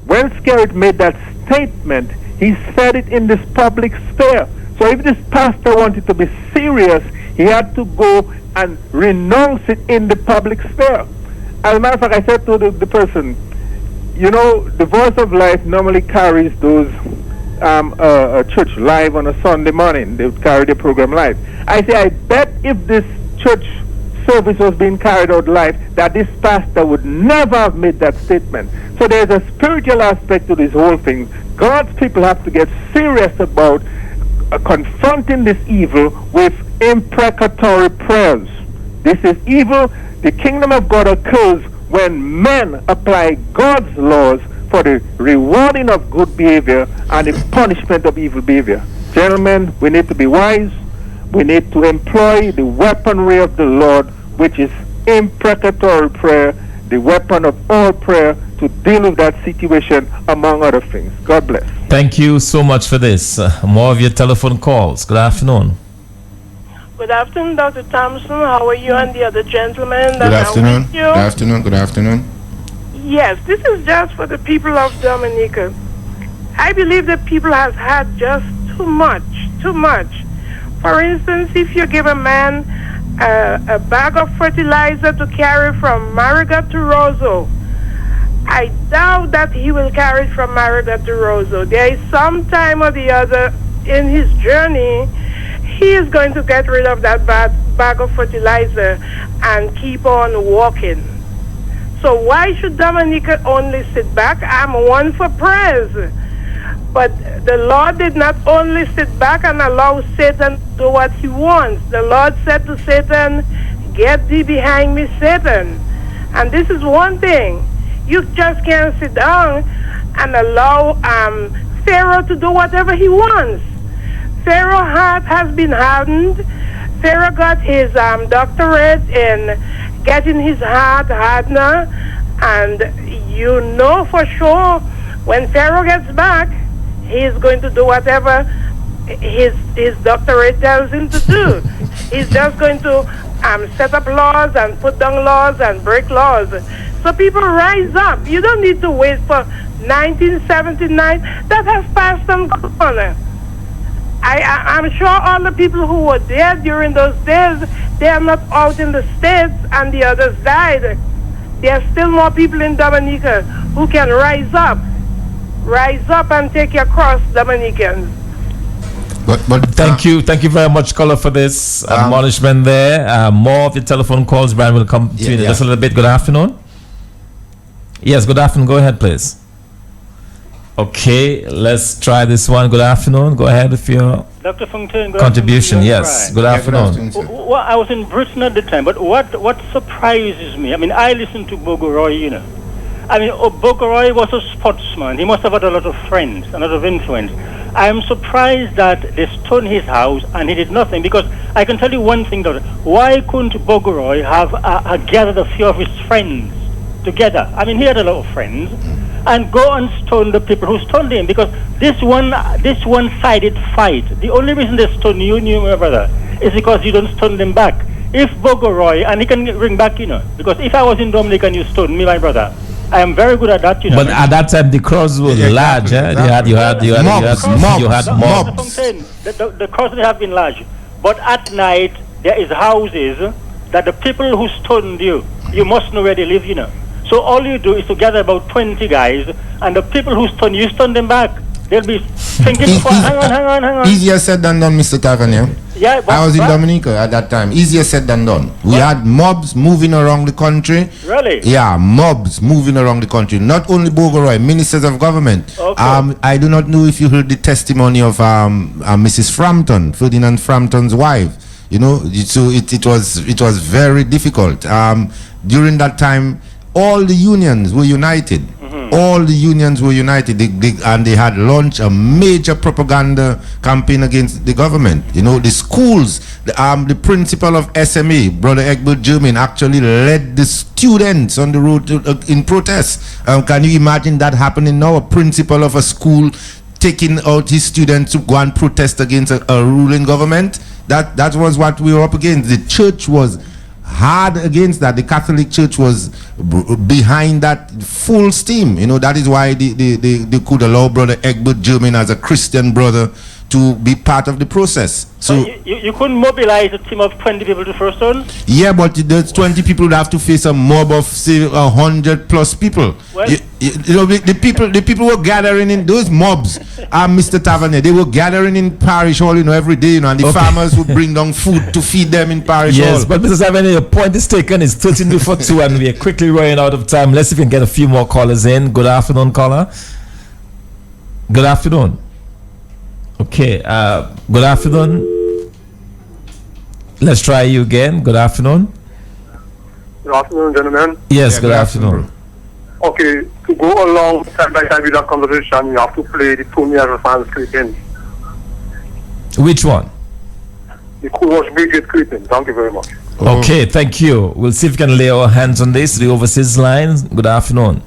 Speaker 15: When Skerritt made that statement, he said it in this public sphere. So if this pastor wanted to be serious, he had to go and renounce it in the public sphere. as a matter of fact, I said to the person, you know, the Voice of Life normally carries those church live on a Sunday morning. They would carry the program live. I say, I bet if this church service was being carried out live, that this pastor would never have made that statement. So there's a spiritual aspect to this whole thing. God's people have to get serious about confronting this evil with imprecatory prayers. This is evil. The kingdom of God occurs when men apply God's laws for the rewarding of good behavior and the punishment of evil behavior. Gentlemen, we need to be wise. We need to employ the weaponry of the Lord, which is imprecatory prayer, the weapon of all prayer to deal with that situation, among other things. God bless.
Speaker 2: Thank you so much for this. More of your telephone calls. Good afternoon.
Speaker 16: Good afternoon, Dr. Thompson. How are you and the other gentlemen?
Speaker 9: Good afternoon. Good afternoon. Good afternoon.
Speaker 16: Yes, this is just for the people of Dominica. I believe that people have had just too much. For instance, if you give a man a bag of fertilizer to carry from Mariga to Roseau, I doubt that he will carry it from Mariga to Roseau. There is some time or the other in his journey, he is going to get rid of that bag of fertilizer and keep on walking. So why should Dominica only sit back? I'm one for praise. But the Lord did not only sit back and allow Satan to do what he wants. The Lord said to Satan, "Get thee behind me, Satan." And this is one thing. You just can't sit down and allow Pharaoh to do whatever he wants. Pharaoh's heart has been hardened. Pharaoh got his doctorate in getting his heart hardener. And you know for sure when Pharaoh gets back, he's going to do whatever his doctorate tells him to do. He's just going to set up laws and put down laws and break laws. So people rise up. You don't need to wait for 1979. That has passed and gone. I'm sure all the people who were there during those days, they are not out in the States and the others died. There are still more people in Dominica who can rise up and take your cross, Dominicans.
Speaker 2: But thank you very much, caller, for this admonishment there. More of your telephone calls, Brian, will come to you in just a little bit. Good afternoon. Yes, good afternoon. Go ahead, please. Okay, let's try this one. Good afternoon. Go ahead with your
Speaker 17: Dr. Fontaine,
Speaker 2: contribution. Yes, good afternoon.
Speaker 17: Well, I was in Britain at the time, but what surprises me, I mean, I listened to Bogoroy, you know. I mean, Bogoroy was a sportsman. He must have had a lot of friends, a lot of influence. I am surprised that they stoned his house and he did nothing, because I can tell you one thing, Doctor. Why couldn't Bogoroy have gathered a few of his friends together? I mean, he had a lot of friends. And go and stone the people who stoned him, because this one-sided fight, the only reason they stone you, my brother, is because you don't stone them back. If Bogoroy, and he can ring back, you know, because if I was in Dominica and you stoned me, my brother, I am very good at that, you know.
Speaker 2: But at that time, the crowds were large, eh? You had mobs.
Speaker 17: The crowds have been large. But at night, there is houses that the people who stoned you must know where they live, you know. So all you do is to gather about 20 guys, and the people who stone you, stone them back. They'll be thinking, hang on.
Speaker 9: Easier said than done, Mr. Tavernier.
Speaker 17: Yeah,
Speaker 9: I was in Dominica at that time. Easier said than done. We had mobs moving around the country.
Speaker 17: Really?
Speaker 9: Yeah, mobs moving around the country. Not only Bogoroy, ministers of government.
Speaker 17: Okay.
Speaker 9: I do not know if you heard the testimony of Mrs. Frampton, Ferdinand Frampton's wife. You know, so it was very difficult. During that time, all the unions were united. All the unions were united, and they had launched a major propaganda campaign against the government. You know, the schools, the principal of SMA, Brother Egbert Germain, actually led the students on the road in protest. Can you imagine that happening now? A principal of a school taking out his students to go and protest against a ruling government? That was what we were up against. The church was hard against that. The Catholic Church was behind that full steam. You know, that is why they could allow Brother Egbert Germain as a Christian brother to be part of the process. So
Speaker 17: you couldn't mobilize a team of 20 people to first turn?
Speaker 9: yeah, but those 20 people would have to face a mob of say 100 plus people.
Speaker 17: Well,
Speaker 9: you know, the people were gathering in those mobs. Mr. Tavernier, they were gathering in Parish Hall, you know, every day, you know, and the farmers would bring down food to feed them in Parish Hall.
Speaker 2: Yes, but Mr. Tavernier, your point is taken. It's 13 before 2, and we are quickly running out of time. Let's see if we can get a few more callers in. Good afternoon, caller. Good afternoon. Okay, good afternoon. Let's try you again. Good afternoon.
Speaker 18: Good afternoon, gentlemen.
Speaker 2: Yes, good afternoon.
Speaker 18: Okay, to go along side by side with that conversation, you have to play the Tony Fans clipping.
Speaker 2: Which one?
Speaker 18: The Courage Brigade clipping. Thank you very much.
Speaker 2: Okay, thank you. We'll see if we can lay our hands on this. The overseas line. Good afternoon.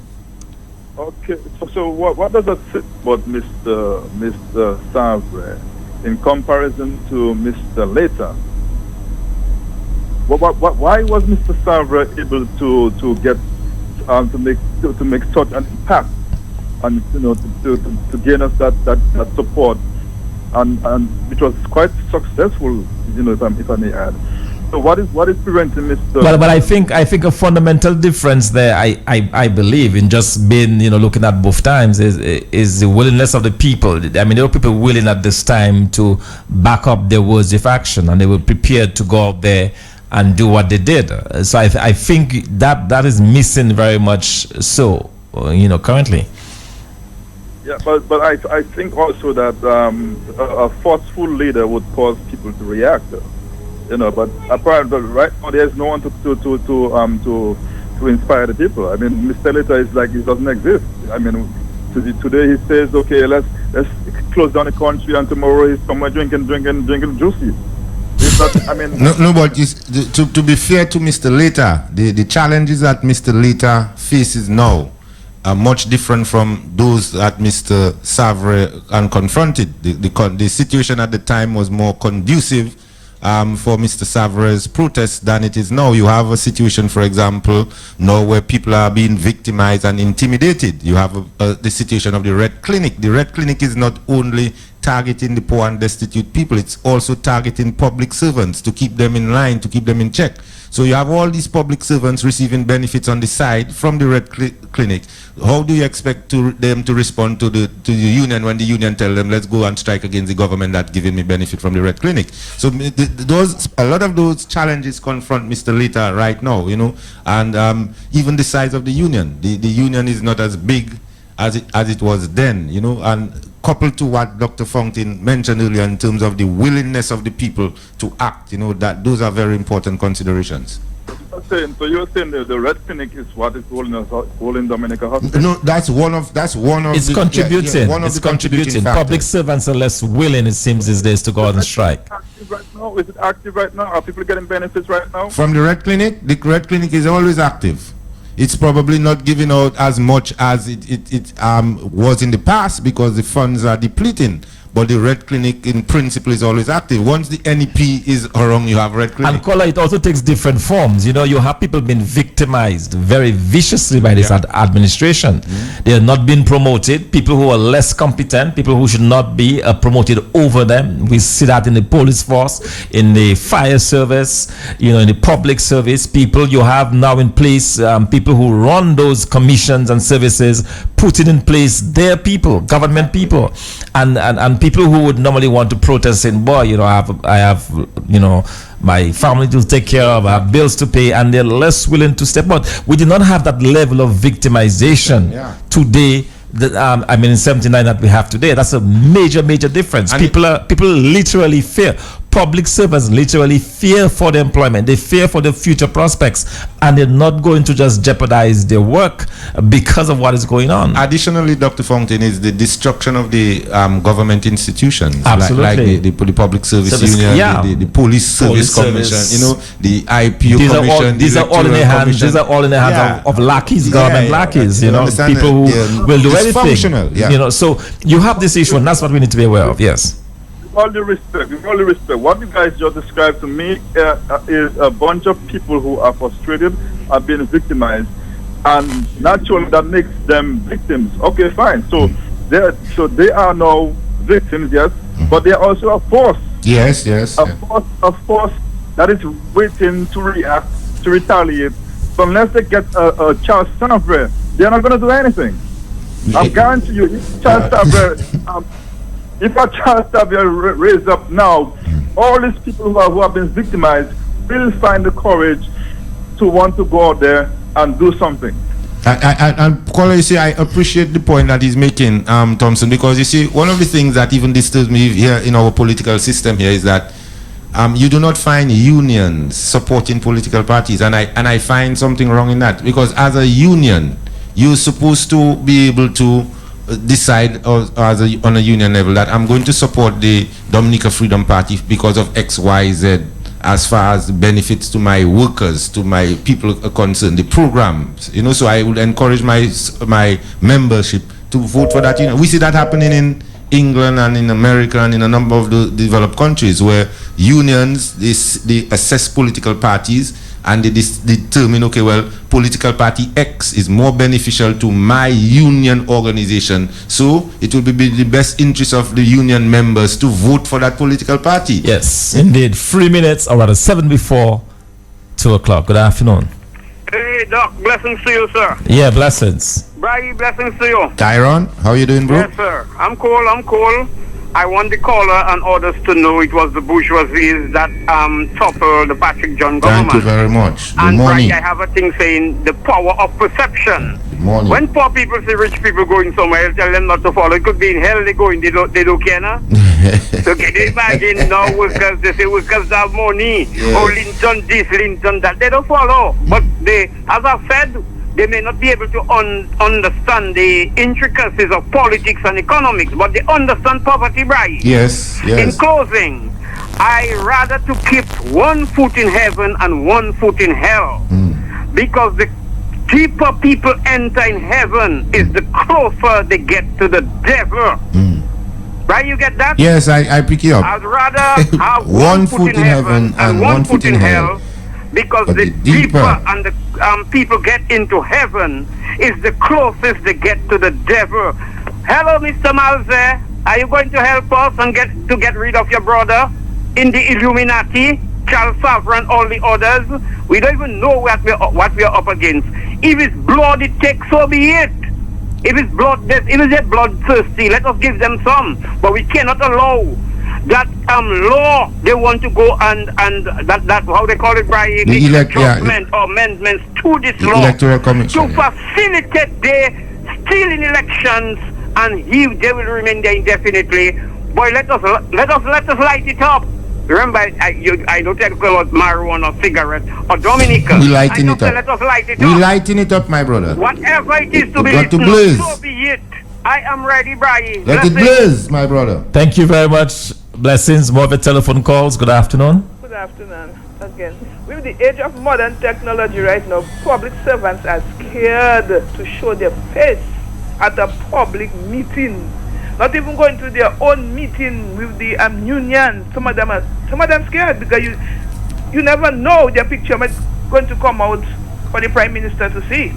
Speaker 10: Okay, so what does that say about Mr. Savre in comparison to Mr. Later? Why was Mr. Savre able to get to make such an impact and to gain us that support and which was quite successful, if I may add. So what is preventing Mr.
Speaker 2: But I think a fundamental difference there, I believe, in just being looking at both times is the willingness of the people. I mean, there were people willing at this time to back up their words of action, and they were prepared to go out there and do what they did. So I think that is missing very much so, currently.
Speaker 10: Yeah, but I think also that a forceful leader would cause people to react. But apparently right now there's no one to inspire the people. I mean, Mr. Later is like he doesn't exist. I mean, today he says, okay, let's close down the country, and tomorrow he's somewhere drinking juicy. I mean,
Speaker 9: no, but to be fair to Mr. Later, the challenges that Mr. Later faces now are much different from those that Mr. Savre confronted. The situation at the time was more conducive for Mr. Savre's protest than it is now. You have a situation, for example, now where people are being victimized and intimidated. You have the situation of the Red Clinic. The Red Clinic is not only targeting the poor and destitute people, it's also targeting public servants to keep them in line, to keep them in check. So you have all these public servants receiving benefits on the side from the Red Clinic. How do you expect them to respond to the union when the union tell them, let's go and strike against the government that's giving me benefit from the Red Clinic? So a lot of those challenges confront Mr. Later right now, and even the size of the union. The union is not as big as it was then, and coupled to what Dr. Fontaine mentioned earlier in terms of the willingness of the people to act, that those are very important considerations.
Speaker 10: So you're saying that the Red Clinic is what is holding Dominica Hospital?
Speaker 9: No, that's one of
Speaker 2: it's
Speaker 9: the,
Speaker 2: contributing.
Speaker 9: One of
Speaker 2: it's
Speaker 9: the contributing factors.
Speaker 2: Public servants are less willing, it seems, these days to go out and strike.
Speaker 10: Is it active right now? Are people getting benefits right now?
Speaker 9: From the Red Clinic? The Red Clinic is always active. It's probably not giving out as much as it was in the past because the funds are depleting. But the Red Clinic, in principle, is always active. Once the NEP is around, you have Red Clinic.
Speaker 2: And Kola, it also takes different forms. You have people being victimized very viciously by this administration. They are not being promoted. People who are less competent, people who should not be promoted over them. We see that in the police force, in the fire service, in the public service. People you have now in place, people who run those commissions and services, putting in place their people, government people, and people who would normally want to protest, saying, boy, I have my family to take care of, I have bills to pay, and they're less willing to step out. We did not have that level of victimization today in 79 that we have today. That's a major difference. And people literally fear. Public servants literally fear for their employment. They fear for their future prospects, and they're not going to just jeopardize their work because of what is going on.
Speaker 9: Additionally, Dr. Fontaine, is the destruction of the government institutions.
Speaker 2: Absolutely.
Speaker 9: Like the Public Service Union, the Police Service Commission, the IPO Commission.
Speaker 2: These are all in the hands. These are all in the hands of lackeys, government lackeys. People who will do anything. So you have this issue, and that's what we need to be aware of. Yes.
Speaker 10: With all due respect, what you guys just described to me is a bunch of people who are frustrated, are being victimized, and naturally that makes them victims. Okay, fine. So they are now victims, yes, but they're also a force.
Speaker 9: Yes, yes.
Speaker 10: A force that is waiting to react, to retaliate. So unless they get a Charles Savre, they're not going to do anything. I guarantee you, if Charles Savre raised up now, all these people who have been victimized will find the courage to want to go out there and do something.
Speaker 9: And Caller, you see, I appreciate the point that he's making, Thompson, because you see, one of the things that even disturbs me here in our political system here is that you do not find unions supporting political parties, and I find something wrong in that, because as a union, you're supposed to be able to decide on a union level that I'm going to support the Dominica Freedom Party because of X, Y, Z, as far as benefits to my workers, to my people are concerned, the programs, so I would encourage my membership to vote for that. We see that happening in England and in America and in a number of the developed countries where unions, they assess political parties and they determine, okay, well, political party X is more beneficial to my union organization, so it will be the best interest of the union members to vote for that political party.
Speaker 2: Yes, indeed. 3 minutes, or rather 7 before 2 o'clock. Good afternoon.
Speaker 19: Hey, Doc, blessings to you, sir.
Speaker 2: Yeah, blessings.
Speaker 19: Braggy, blessings to you.
Speaker 9: Tyrone, how you doing, bro?
Speaker 19: Yes, sir. I'm cool. I want the caller and others to know it was the bourgeoisie that toppled the Patrick John government.
Speaker 9: Thank you very much. Good
Speaker 19: and
Speaker 9: morning.
Speaker 19: Braggy, I have a thing saying the power of perception.
Speaker 9: Good morning.
Speaker 19: When poor people see rich people going somewhere, tell them not to follow. It could be in hell they going, they don't care now. So can you imagine now workers, they say workers have money, or Linton this, Linton that. They don't follow. But they, as I said, they may not be able to understand the intricacies of politics and economics, but they understand poverty, right?
Speaker 9: Yes.
Speaker 19: In closing, I rather to keep one foot in heaven and one foot in hell, because the deeper people enter in heaven is the closer they get to the devil. Right, you get that?
Speaker 9: Yes, I pick you up.
Speaker 19: I'd rather have
Speaker 9: one foot in heaven and one foot in hell.
Speaker 19: Because the deeper and the people get into heaven is the closest they get to the devil. Hello, Mr. Malze. Are you going to help us and get rid of your brother in the Illuminati, Charles Savre and all the others? We don't even know what we're up against. If it's blood it takes, so be it. If it's bloodthirsty, let us give them some. But we cannot allow that law they want to go and that how they call it, Brian, or amendments to this law to facilitate the stealing elections, and they will remain there indefinitely. Boy, let us light it up. Remember, I don't talk about marijuana, cigarette, or Dominica.
Speaker 9: We lighting it up.
Speaker 19: Let us light it up.
Speaker 9: We lighting it up, my brother.
Speaker 19: Whatever it is to be
Speaker 9: got to
Speaker 19: listened,
Speaker 9: blaze.
Speaker 19: so be it. I am ready, Brian.
Speaker 9: Let it blaze, my brother.
Speaker 2: Thank you very much. Blessings. More of the telephone calls. Good afternoon.
Speaker 13: Good afternoon again. With the age of modern technology right now, public servants are scared to show their face at a public meeting. Not even going to their own meeting with the union. Some of them scared because you never know their picture might going to come out for the Prime Minister to see it.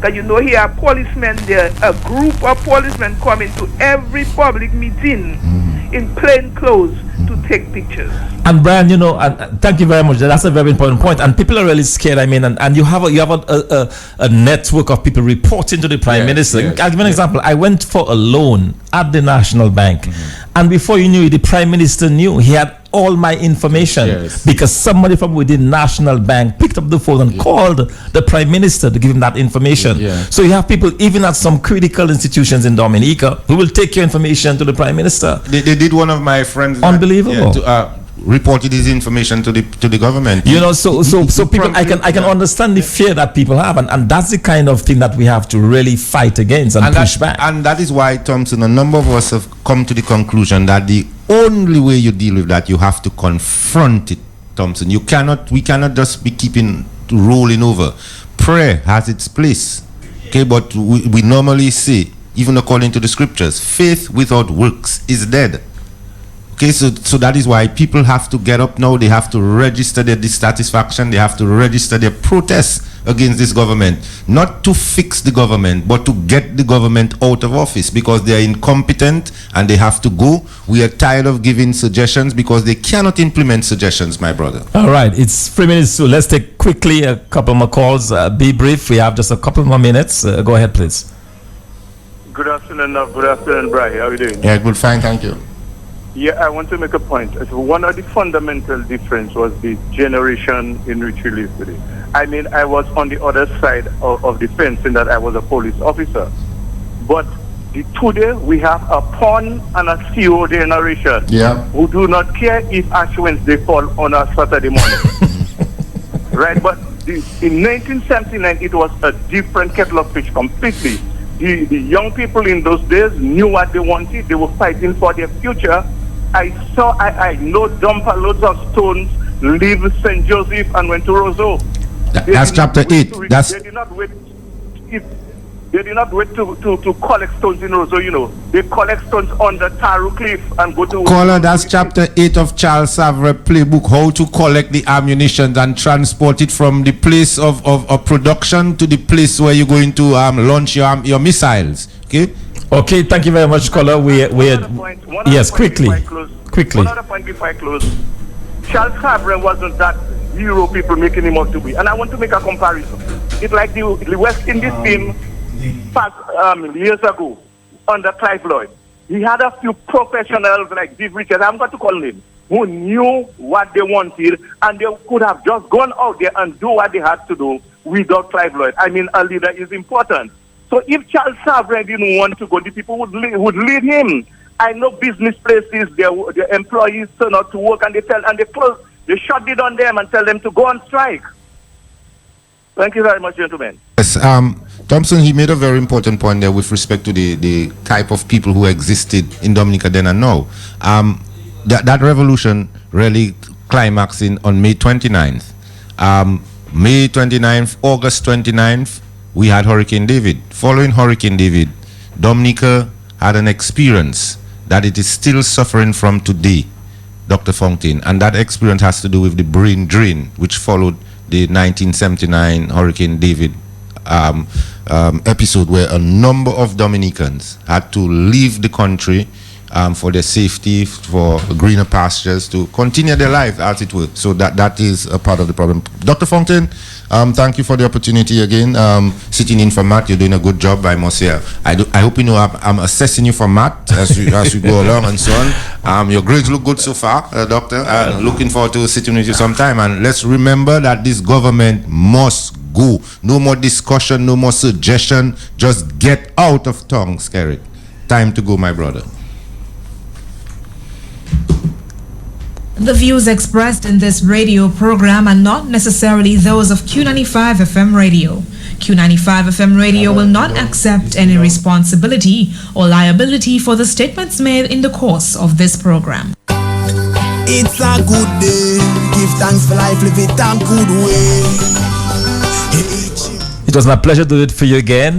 Speaker 13: Because here are policemen there, a group of policemen coming to every public meeting in plain clothes to take pictures.
Speaker 2: And Brian, and thank you very much. That's a very important point. And people are really scared. I mean, and you have a network of people reporting to the Prime Minister. I'll give you an example. I went for a loan at the National Bank, and before you knew it, the Prime Minister knew. He had all my information because somebody from within National Bank picked up the phone and called the Prime Minister to give him that information. So you have people even at some critical institutions in Dominica who will take your information to the Prime Minister.
Speaker 9: They did. One of my friends
Speaker 2: unbelievable
Speaker 9: reported his information to the government.
Speaker 2: So people, I can understand the fear that people have, and that's the kind of thing that we have to really fight against and push back.
Speaker 9: And that is why, Thompson, a number of us have come to the conclusion that the only way you deal with that, you have to confront it, Thompson. We cannot just be rolling over. Prayer has its place, okay? But we normally say, even according to the scriptures, faith without works is dead. Okay, so that is why people have to get up now. They have to register their dissatisfaction. They have to register their protest against this government, not to fix the government, but to get the government out of office because they are incompetent and they have to go. We are tired of giving suggestions because they cannot implement suggestions, my brother.
Speaker 2: All right, it's 3 minutes, so let's take quickly a couple more calls. Be brief. We have just a couple more minutes. Go ahead, please.
Speaker 18: Good afternoon, Brian. How are you doing?
Speaker 9: Yeah, good, fine, thank you.
Speaker 18: Yeah, I want to make a point. One of the fundamental difference was the generation in which we live today. I mean, I was on the other side of the fence in that I was a police officer. But today we have a pawn and a CEO generation who do not care if Ash Wednesday fall on a Saturday morning. Right? But in 1979, it was a different kettle of fish completely. The young people in those days knew what they wanted. They were fighting for their future. I know dump loads of stones, leave St. Joseph and went to Roseau.
Speaker 9: That's chapter 8.
Speaker 18: They did not wait. They did not wait to collect stones in Roseau, you know. They collect stones on the Taru Cliff and go to...
Speaker 9: Caller, that's chapter 8 of Charles Savre playbook, how to collect the ammunition and transport it from the place of production to the place where you're going to launch your missiles. Okay?
Speaker 2: Okay, thank you very much, caller. Yes, quickly.
Speaker 18: One other point before I close. Charles Savre wasn't that hero people making him out to be. And I want to make a comparison. It's like the West Indies team years ago under Clive Lloyd. He had a few professionals like Steve Richards, I'm going to call him, who knew what they wanted and they could have just gone out there and do what they had to do without Clive Lloyd. I mean, a leader is important. So if Charles Savre didn't want to go, the people would lead him. I know business places, their employees turn out to work and they close, they shut it on them and tell them to go on strike. Thank you very much, gentlemen.
Speaker 9: Yes, Thompson, he made a very important point there with respect to the type of people who existed in Dominica then and now. That revolution really climaxed on May 29th. May 29th, August 29th, we had Hurricane David. Following Hurricane David, Dominica had an experience that it is still suffering from today, Dr. Fontaine, and that experience has to do with the brain drain, which followed the 1979 Hurricane David episode, where a number of Dominicans had to leave the country for their safety, for greener pastures, to continue their life as it were. So that is a part of the problem. Dr. Fontaine, thank you for the opportunity again. Sitting in for Matt, you're doing a good job, I must say. I hope you know I'm assessing you for Matt as we go along and so on. Your grades look good so far, Doctor. Looking forward to sitting with you sometime. And let's remember that this government must go. No more discussion, no more suggestion. Just get out of tongue, Skerritt. Time to go, my brother.
Speaker 20: The views expressed in this radio program are not necessarily those of Q95 FM radio. Q95 FM radio will not accept any responsibility or liability for the statements made in the course of this program.
Speaker 1: It's a good day. Give thanks for life, live it a good way.
Speaker 2: It was my pleasure to do it for you again.